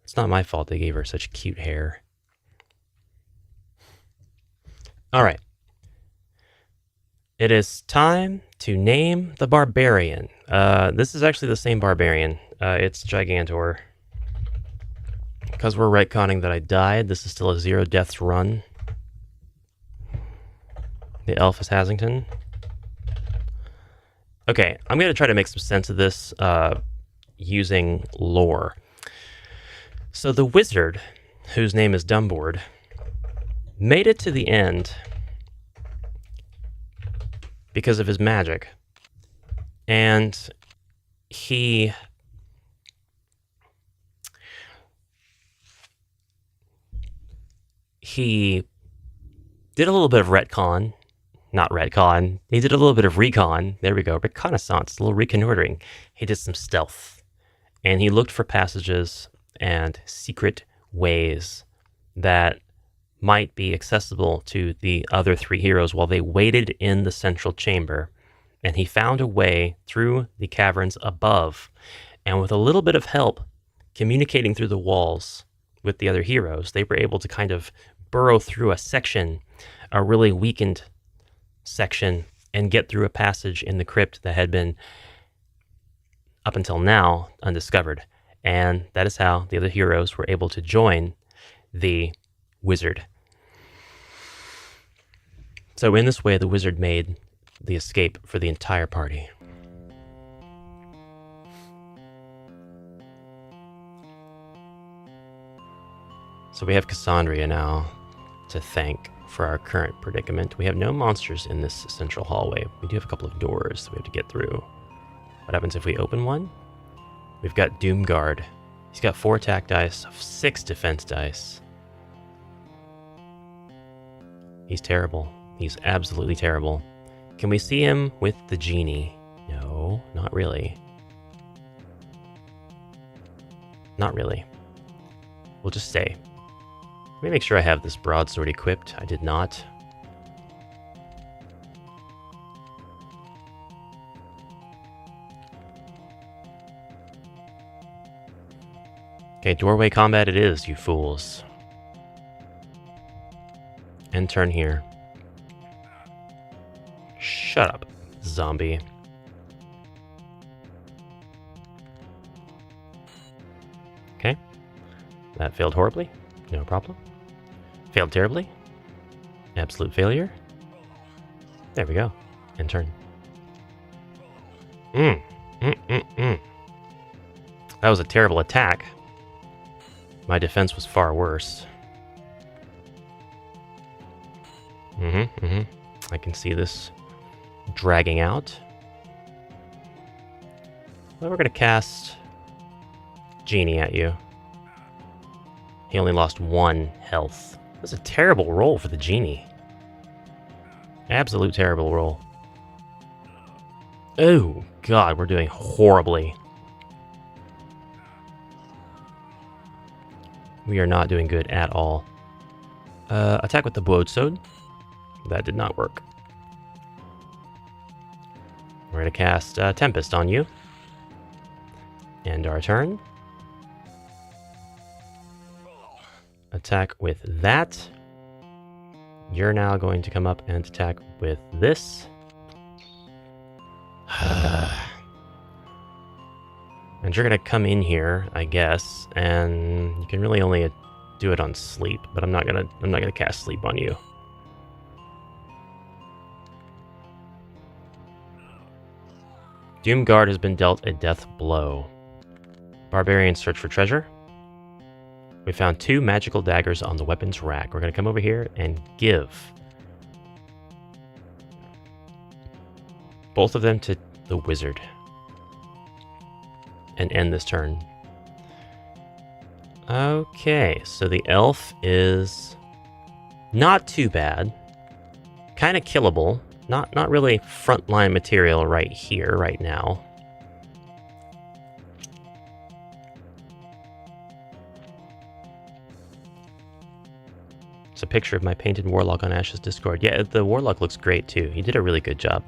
It's not my fault they gave her such cute hair. All right. It is time to name the barbarian. This is actually the same barbarian. It's Gigantor. Because we're retconning that I died, this is still a 0 deaths run. The elf is Hasington. Okay, I'm going to try to make some sense of this using lore. So the wizard, whose name is Dumbboard, made it to the end because of his magic. And he did a little bit of retcon. Not retcon. He did a little bit of recon. There we go. Reconnaissance, a little reconnoitering. He did some stealth. And he looked for passages and secret ways that might be accessible to the other 3 heroes while they waited in the central chamber. And he found a way through the caverns above. And with a little bit of help communicating through the walls with the other heroes, they were able to kind of burrow through a section, a really weakened section, and get through a passage in the crypt that had been, up until now, undiscovered. And that is how the other heroes were able to join the wizard. So in this way, the wizard made the escape for the entire party. So we have Cassandra now to thank for our current predicament. We have no monsters in this central hallway. We do have a couple of doors that we have to get through. What happens if we open one? We've got Doomguard. He's got 4 attack dice, 6 defense dice. He's terrible. He's absolutely terrible. Can we see him with the genie? No, not really. Not really. We'll just stay. Let me make sure I have this broadsword equipped. I did not. Okay, doorway combat it is, you fools. End turn here. Shut up, zombie. Okay. That failed horribly. No problem. Failed terribly. Absolute failure. There we go. End turn. That was a terrible attack. My defense was far worse. I can see this dragging out. Well, we're going to cast Genie at you. He only lost 1 health. That's a terrible roll for the Genie. Absolute terrible roll. Oh, God, we're doing horribly. We are not doing good at all. Attack with the broadsword. That did not work. We're going to cast Tempest on you. End our turn. Attack with that. You're now going to come up and attack with this. And you're going to come in here, I guess, and you can really only do it on sleep, but I'm not going to cast sleep on you. Doomguard has been dealt a death blow. Barbarians search for treasure. We found 2 magical daggers on the weapons rack. We're going to come over here and give both of them to the wizard. And end this turn. Okay, so the elf is not too bad. Kind of killable. Not really frontline material right here, right now. It's a picture of my painted warlock on Ash's Discord. Yeah, the warlock looks great too. He did a really good job.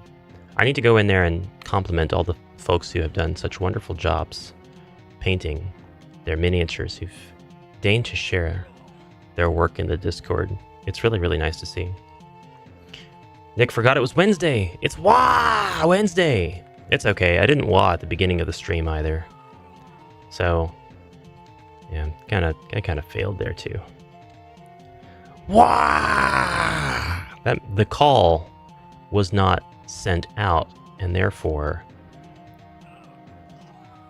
I need to go in there and compliment all the folks who have done such wonderful jobs painting their miniatures, who've deigned to share their work in the Discord. It's really, really nice to see. Nick forgot it was Wednesday. It's Wah! Wednesday! It's okay. I didn't Wah at the beginning of the stream either. So, yeah, I kind of failed there too. Wah! The call was not sent out, and therefore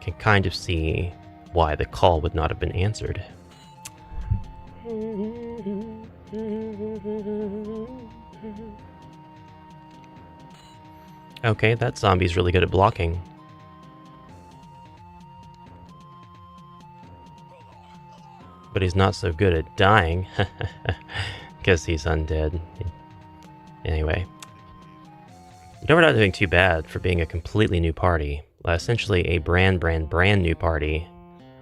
can kind of see why the call would not have been answered. Okay, that zombie's really good at blocking. But he's not so good at dying. Because he's undead. Anyway. No, we're not doing too bad for being a completely new party. Essentially a brand new party.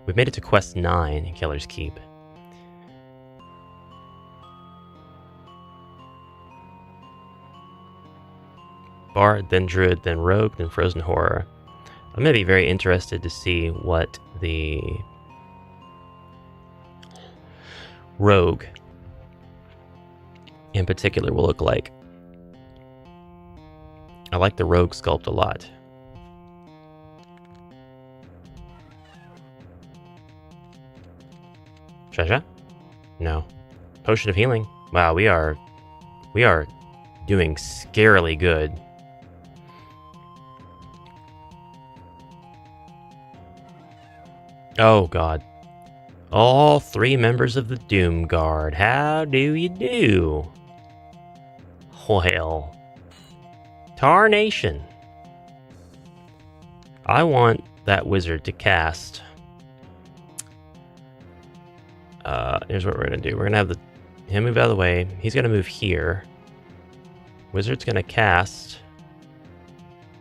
We've made it to Quest 9 in Killer's Keep. Bard, then Druid, then Rogue, then Frozen Horror. I'm going to be very interested to see what the Rogue in particular will look like. I like the Rogue sculpt a lot. Treasure? No. Potion of Healing. Wow, we are doing scarily good. Oh god. All 3 members of the Doom Guard. How do you do? Well, tarnation. I want that wizard to cast. Here's what we're gonna do. We're gonna have him move out of the way. He's gonna move here. Wizard's gonna cast.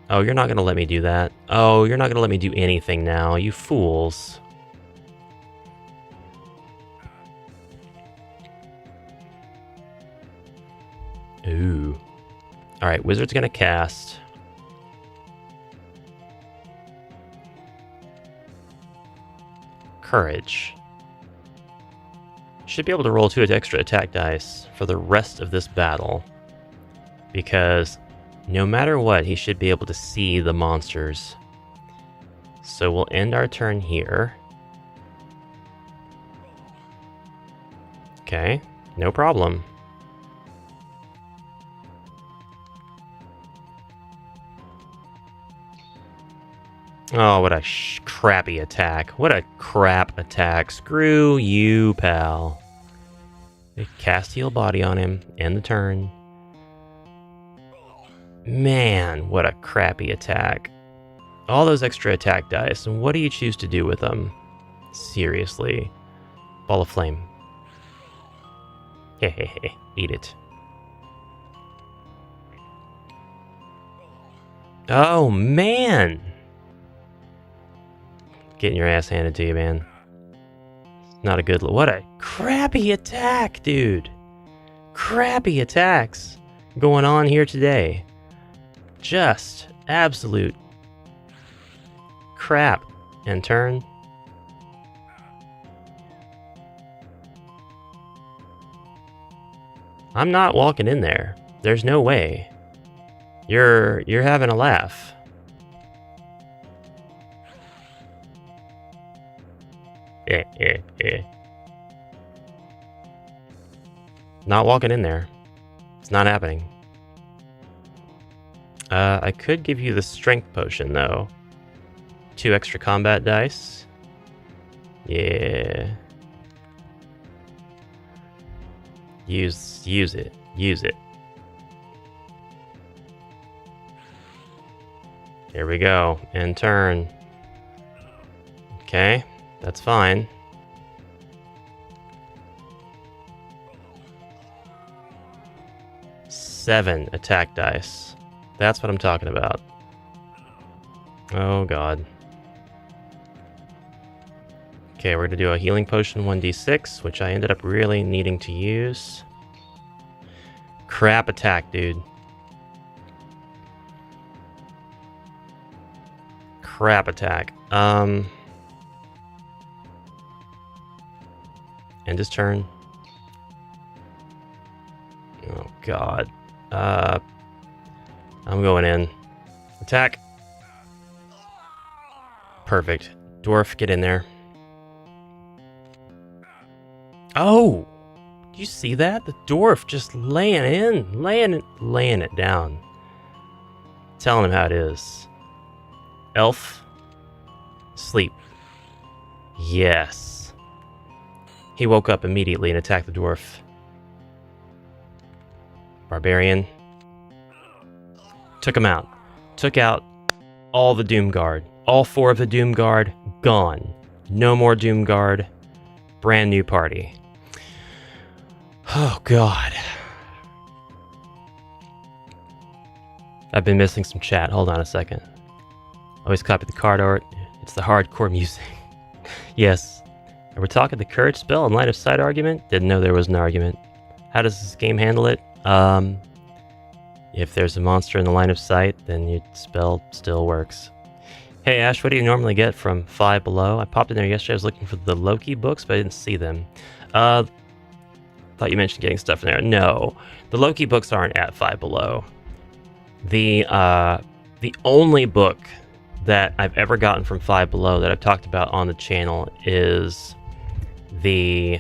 Oh, you're not gonna let me do that. Oh, you're not gonna let me do anything now, you fools. Ooh. Alright, wizard's gonna cast. Courage. Should be able to roll 2 extra attack dice for the rest of this battle. Because no matter what, he should be able to see the monsters. So we'll end our turn here. Okay, no problem. Oh, what a crappy attack. What a crap attack. Screw you, pal. Cast Heal Body on him. End the turn. Man, what a crappy attack. All those extra attack dice, and what do you choose to do with them? Seriously. Ball of Flame. Hehehe, eat it. Oh, man! Getting your ass handed to you, man. Not a good look. What a crappy attack, dude. Crappy attacks going on here today. Just absolute crap. And turn. I'm not walking in there. There's no way. You're having a laugh. Not walking in there. It's not happening. I could give you the strength potion though. 2 extra combat dice. Yeah. Use it. Use it. Here we go. And turn. Okay, that's fine. Seven attack dice. That's what I'm talking about. Oh god. Okay, we're gonna do a healing potion 1d6, which I ended up really needing to use. Crap attack, dude. Crap attack. End his turn. Oh god. I'm going in. Attack. Perfect. Dwarf, get in there. Oh! Do you see that? The dwarf just laying it down. Telling him how it is. Elf. Sleep. Yes. He woke up immediately and attacked the dwarf. Barbarian. Took him out. Took out all the Doomguard. All 4 of the Doomguard gone. No more Doomguard. Brand new party. Oh god. I've been missing some chat. Hold on a second. Always copy the card art. It's the hardcore music. Yes. Are we talking the courage spell and line of sight argument? Didn't know there was an argument. How does this game handle it? If there's a monster in the line of sight, then your spell still works. Hey Ash, what do you normally get from Five Below? I popped in there yesterday. I was looking for the Loki books, but I didn't see them. Thought you mentioned getting stuff in there. No, the Loki books aren't at Five Below. The only book that I've ever gotten from Five Below that I've talked about on the channel is the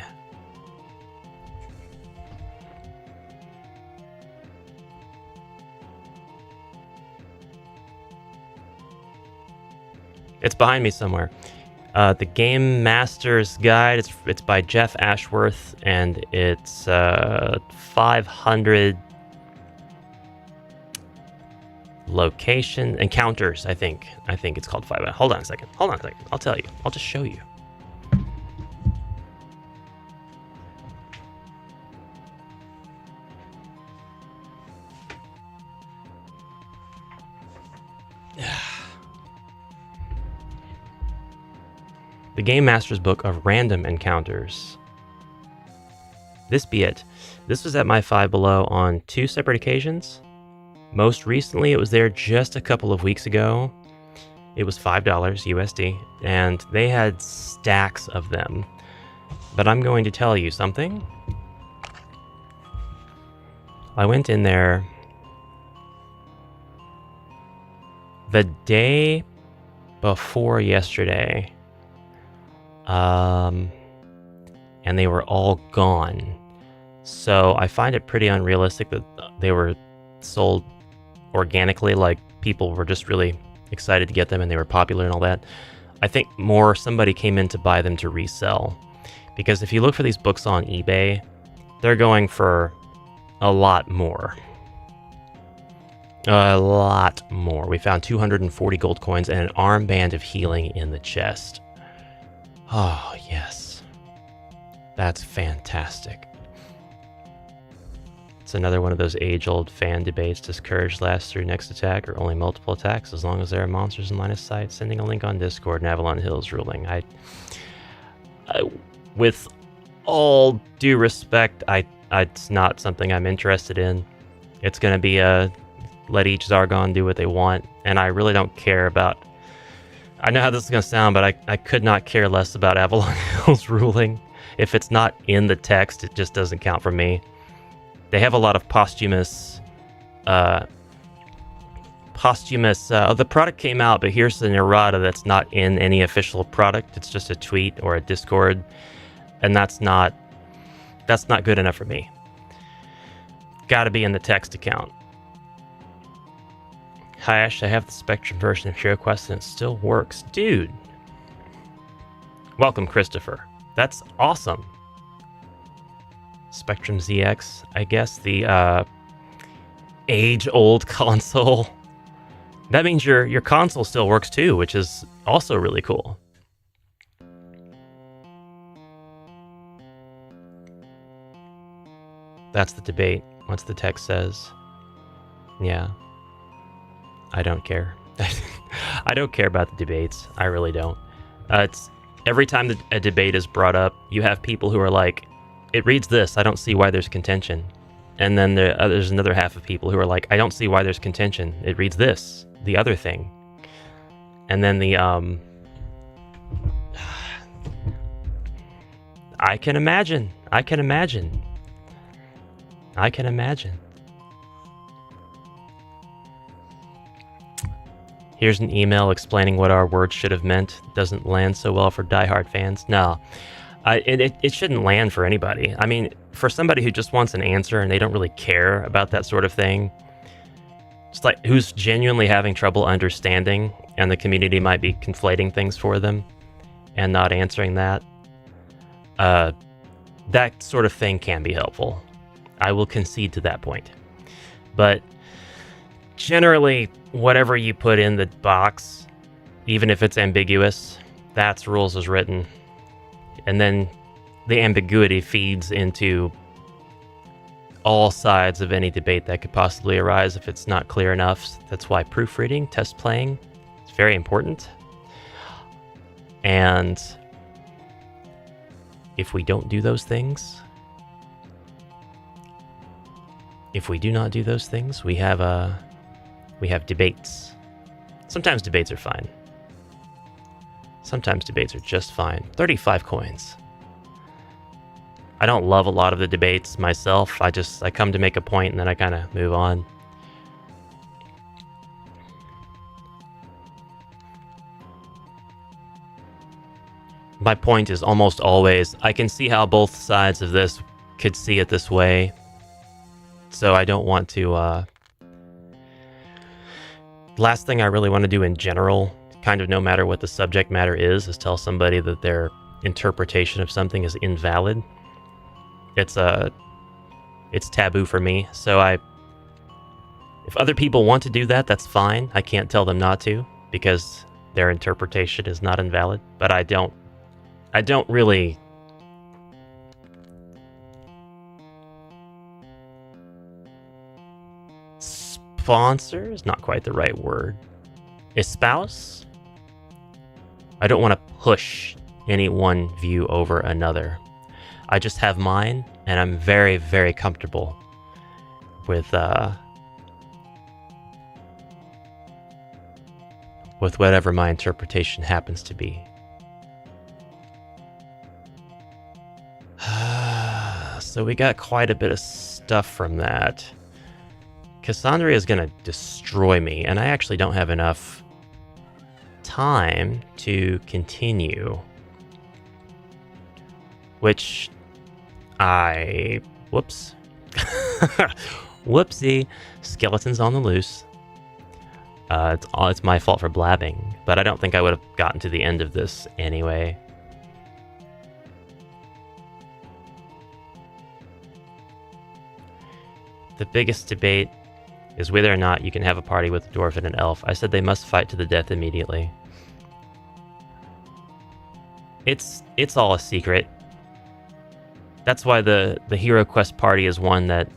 it's behind me somewhere. The Game Master's Guide. It's by Jeff Ashworth, and it's 500 location encounters. I think it's called 500. Hold on a second. I'll tell you. I'll just show you. The Game Master's Book of Random Encounters. This be it. This was at my Five Below on 2 separate occasions. Most recently, it was there just a couple of weeks ago. It was $5 USD, and they had stacks of them. But I'm going to tell you something. I went in there the day before yesterday. And they were all gone. So I find it pretty unrealistic that they were sold organically, like people were just really excited to get them and they were popular and all that. I think more somebody came in to buy them to resell. Because if you look for these books on eBay, they're going for a lot more. A lot more. We found 240 gold coins and an armband of healing in the chest. Oh, yes. That's fantastic. It's another one of those age-old fan debates. Does courage last through next attack or only multiple attacks as long as there are monsters in line of sight? Sending a link on Discord and Avalon Hills ruling. I with all due respect, it's not something I'm interested in. It's going to be a let each Zargon do what they want, and I really don't care about... I know how this is going to sound, but I could not care less about Avalon Hill's ruling. If it's not in the text, it just doesn't count for me. They have a lot of posthumous... the product came out, but here's an errata that's not in any official product. It's just a tweet or a Discord, and that's not good enough for me. Gotta be in the text account. Hi Ash, I have the Spectrum version of HeroQuest and it still works. Dude! Welcome, Christopher. That's awesome. Spectrum ZX, I guess, the age-old console. That means your console still works too, which is also really cool. That's the debate. What's the text says? Yeah. I don't care. I don't care about the debates. I really don't. It's every time a debate is brought up, you have people who are like, it reads this, I don't see why there's contention. And then there's another half of people who are like, I don't see why there's contention. It reads this, the other thing. And then the, I can imagine. Here's an email explaining what our words should have meant. Doesn't land so well for diehard fans. No, it shouldn't land for anybody. I mean, for somebody who just wants an answer and they don't really care about that sort of thing, just like who's genuinely having trouble understanding, and the community might be conflating things for them and not answering that. That sort of thing can be helpful. I will concede to that point. But generally, whatever you put in the box, even if it's ambiguous, that's rules as written. And then the ambiguity feeds into all sides of any debate that could possibly arise if it's not clear enough. That's why proofreading, test playing, is very important. And if we don't do those things, if we do not do those things, we have debates. Sometimes debates are fine. Sometimes debates are just fine. 35 coins. I don't love a lot of the debates myself. I come to make a point and then I kind of move on. My point is almost always, I can see how both sides of this could see it this way. So I don't want to... Last thing I really want to do in general, kind of no matter what the subject matter is tell somebody that their interpretation of something is invalid. It's taboo for me. So if other people want to do that, that's fine. I can't tell them not to because their interpretation is not invalid. But I don't really... Sponsor is not quite the right word. Espouse? I don't want to push any one view over another. I just have mine, and I'm very, very comfortable with whatever my interpretation happens to be. So we got quite a bit of stuff from that. Cassandra is going to destroy me, and I actually don't have enough time to continue. Which whoops. Whoopsie. Skeletons on the loose. It's my fault for blabbing, but I don't think I would have gotten to the end of this anyway. The biggest debate is whether or not you can have a party with a dwarf and an elf. I said they must fight to the death immediately. It's all a secret. That's why the HeroQuest party is one that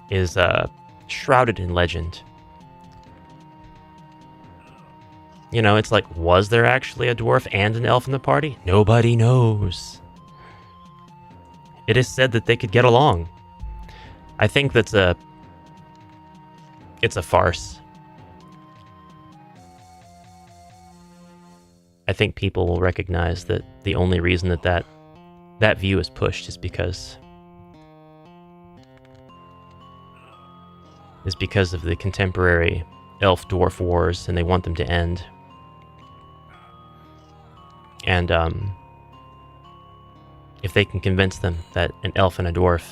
is shrouded in legend. You know, it's like, was there actually a dwarf and an elf in the party? Nobody knows. It is said that they could get along. I think that's it's a farce. I think people will recognize that the only reason that view is pushed is because of the contemporary elf-dwarf wars, and they want them to end. And if they can convince them that an elf and a dwarf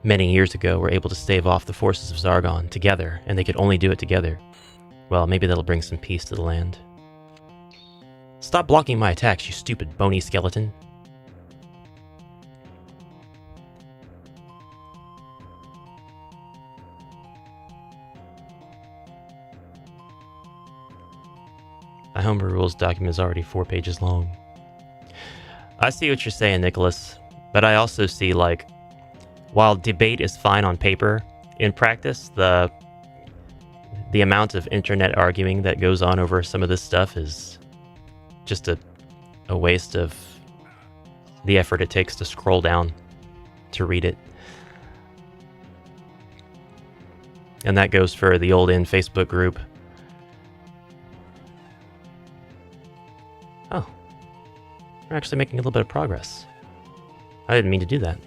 many years ago were able to stave off the forces of Zargon together, and they could only do it together, well, maybe that'll bring some peace to the land. Stop blocking my attacks, you stupid bony skeleton. My homebrew rules document is already 4 pages long. I see what you're saying, Nicholas, but I also see, like, while debate is fine on paper, in practice, the amount of internet arguing that goes on over some of this stuff is just a waste of the effort it takes to scroll down to read it. And that goes for the old in Facebook group. Oh, we're actually making a little bit of progress. I didn't mean to do that.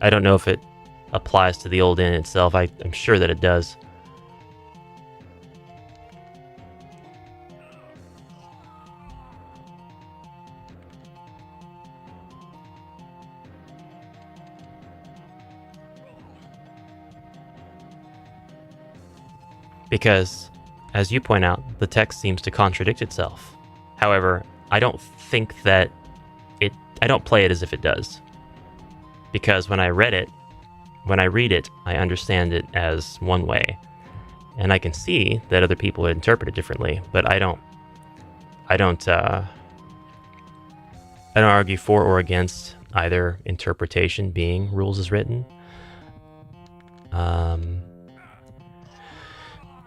I don't know if it applies to the old inn itself. I'm sure that it does. Because, as you point out, the text seems to contradict itself. However, I don't think that I don't play it as if it does. Because when I read it, I understand it as one way. And I can see that other people would interpret it differently, but I don't argue for or against either interpretation being rules as written.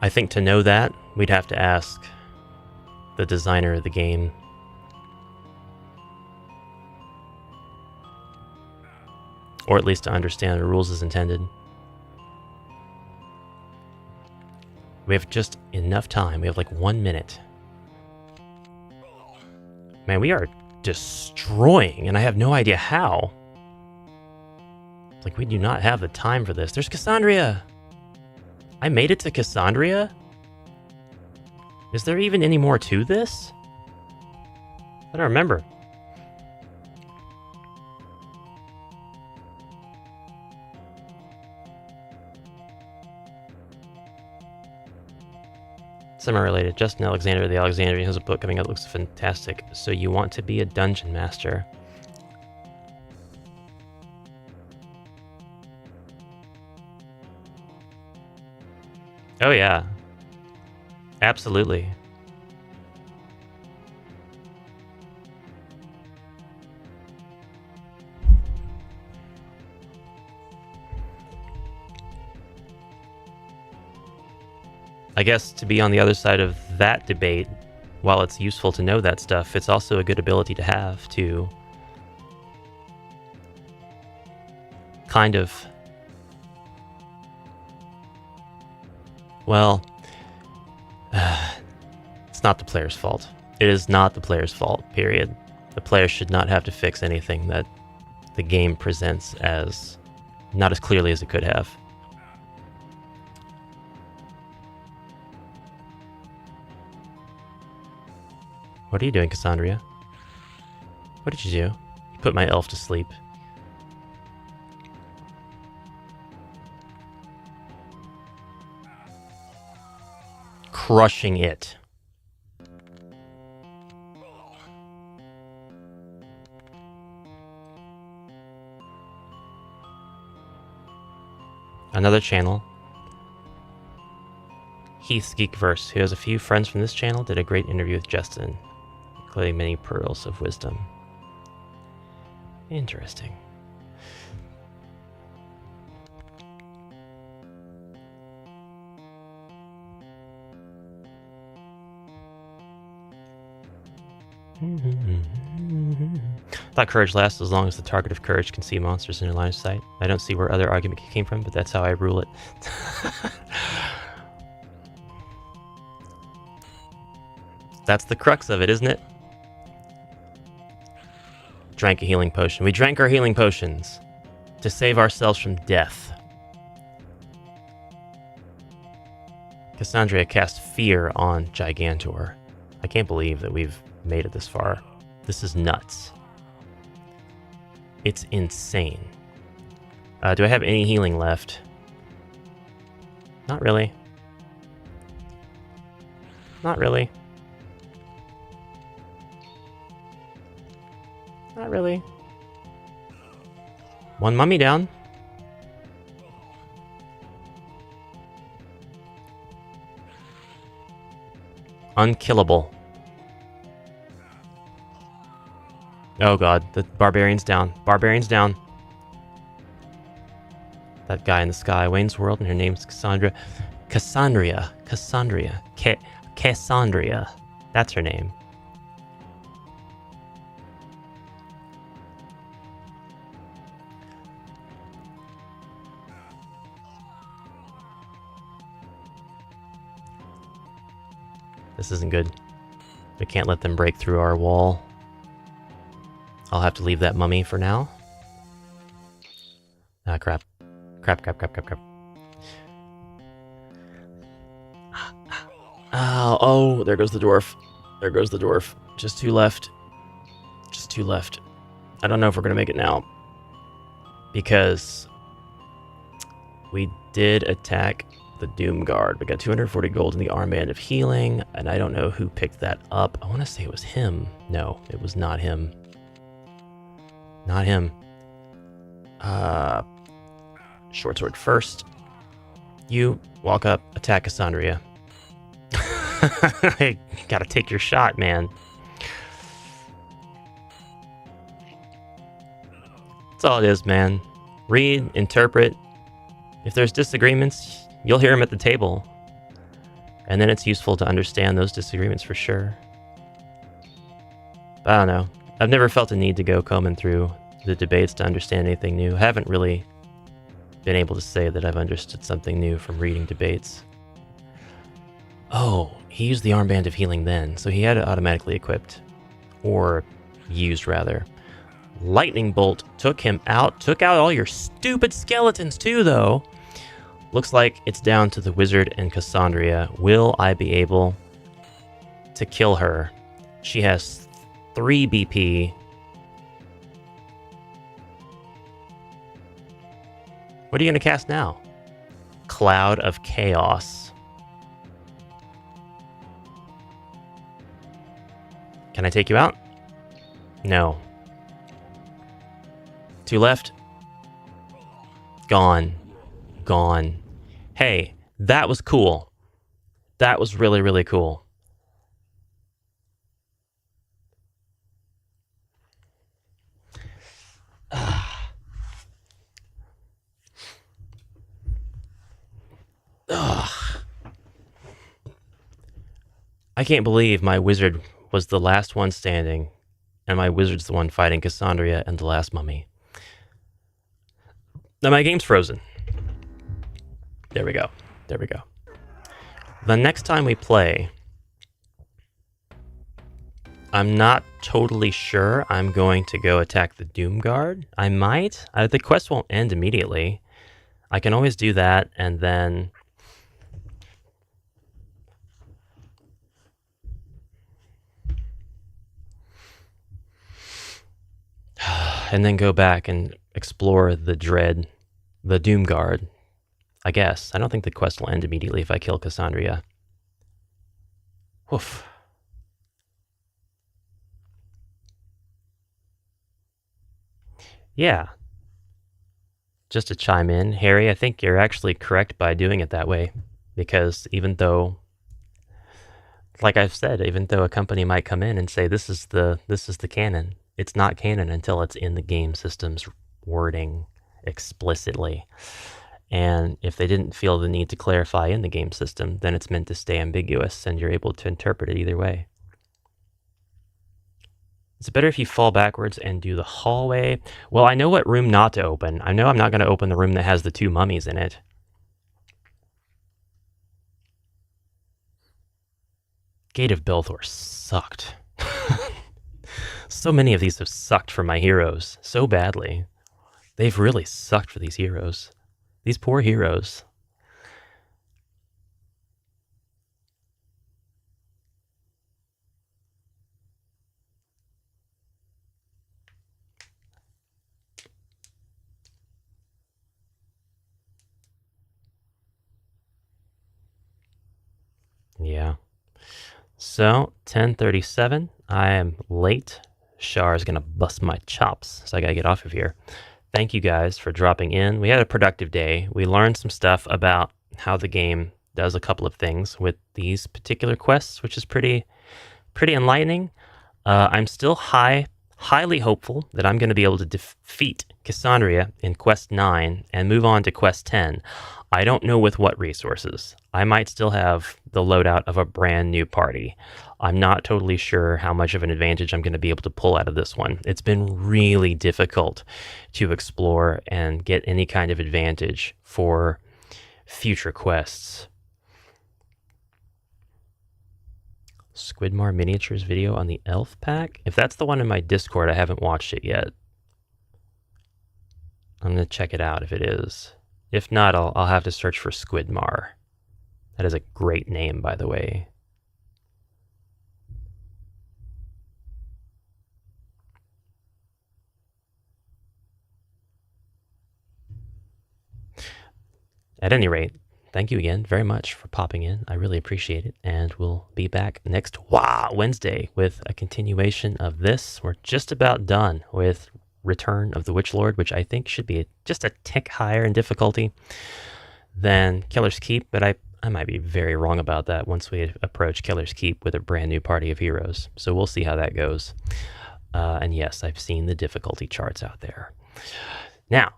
I think to know that, we'd have to ask the designer of the game. Or at least to understand the rules as intended. We have just enough time. We have like 1 minute. Man, we are destroying, and I have no idea how. It's like we do not have the time for this. There's Cassandria! I made it to Cassandria? Is there even any more to this? I don't remember. Semi-related. Justin Alexander, the Alexandrian, has a book coming out that looks fantastic. So you want to be a dungeon master. Oh yeah. Absolutely. I guess to be on the other side of that debate, while it's useful to know that stuff, it's also a good ability to have to kind of, well, it's not the player's fault. It is not the player's fault, period. The player should not have to fix anything that the game presents as not as clearly as it could have. What are you doing, Cassandria? What did you do? You put my elf to sleep. Crushing it. Another channel. Heath's Geekverse, who has a few friends from this channel, did a great interview with Justin, including many pearls of wisdom. Interesting. Thought courage lasts as long as the target of courage can see monsters in their line of sight. I don't see where other argument came from, but that's how I rule it. That's the crux of it, isn't it? Drank a healing potion. We drank our healing potions to save ourselves from death. Cassandra cast fear on Gigantor. I can't believe that we've made it this far. This is nuts. It's insane. Do I have any healing left? Not really. Not really. Not really. One mummy down. Unkillable. Oh god, the barbarian's down. Barbarian's down. That guy in the sky. Wayne's World, and her name's Cassandra. Cassandria. Cassandria. Cassandria. That's her name. This isn't good. We can't let them break through our wall. I'll have to leave that mummy for now. Ah, crap. Crap. Oh, there goes the dwarf. There goes the dwarf. Just two left. Just two left. I don't know if we're going to make it now. Because we did attack the Doom Guard. We got 240 gold in the Armband of Healing, and I don't know who picked that up. I want to say it was him. No, it was not him. Not him. Short sword first. You walk up, attack Cassandria. Hey, gotta take your shot, man. That's all it is, man. Read, interpret. If there's disagreements, you'll hear them at the table. And then it's useful to understand those disagreements for sure. But I don't know. I've never felt a need to go combing through the debates to understand anything new. I haven't really been able to say that I've understood something new from reading debates. Oh, he used the Armband of Healing then, so he had it automatically equipped. Or used, rather. Lightning Bolt took him out. Took out all your stupid skeletons too, though. Looks like it's down to the wizard and Cassandria. Will I be able to kill her? She has 3 BP. What are you going to cast now? Cloud of Chaos. Can I take you out? No. 2 left. Gone. Gone. Hey, that was cool. That was really, really cool. I can't believe my wizard was the last one standing, and my wizard's the one fighting Cassandria and the last mummy. Now my game's frozen. There we go. There we go. The next time we play, I'm not totally sure I'm going to go attack the Doom Guard. I might. The quest won't end immediately. I can always do that and then... and then go back and explore the Doom Guard. I guess. I don't think the quest will end immediately if I kill Cassandria. Woof. Yeah. Just to chime in, Harry, I think you're actually correct by doing it that way. Because even though, like I've said, even though a company might come in and say this is the canon, it's not canon until it's in the game system's wording explicitly. And if they didn't feel the need to clarify in the game system, then it's meant to stay ambiguous, and you're able to interpret it either way. Is it better if you fall backwards and do the hallway? Well, I know what room not to open. I know I'm not going to open the room that has the 2 mummies in it. Gate of Belthor sucked. So many of these have sucked for my heroes so badly. They've really sucked for these heroes. These poor heroes. Yeah. So, 10:37. I am late. Shar is going to bust my chops, so I got to get off of here. Thank you guys for dropping in. We had a productive day. We learned some stuff about how the game does a couple of things with these particular quests, which is pretty enlightening. I'm still highly hopeful that I'm going to be able to defeat Cassandria in Quest 9 and move on to Quest 10. I don't know with what resources. I might still have the loadout of a brand new party. I'm not totally sure how much of an advantage I'm going to be able to pull out of this one. It's been really difficult to explore and get any kind of advantage for future quests. Squidmar Miniatures video on the Elf Pack? If that's the one in my Discord, I haven't watched it yet. I'm going to check it out if it is. If not, I'll have to search for Squidmar. That is a great name, by the way. At any rate, thank you again very much for popping in. I really appreciate it. And we'll be back next Wednesday with a continuation of this. We're just about done with Return of the Witch Lord, which I think should be just a tick higher in difficulty than Killer's Keep, but I might be very wrong about that once we approach Killer's Keep with a brand new party of heroes. So we'll see how that goes. And yes, I've seen the difficulty charts out there. Now,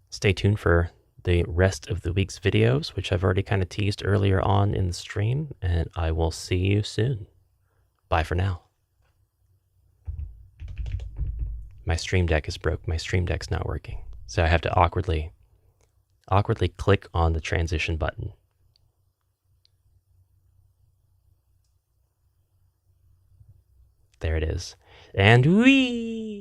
stay tuned for the rest of the week's videos, which I've already kind of teased earlier on in the stream, and I will see you soon. Bye for now. My Stream Deck is broke. My Stream Deck's not working. So I have to awkwardly click on the transition button. There it is. And whee!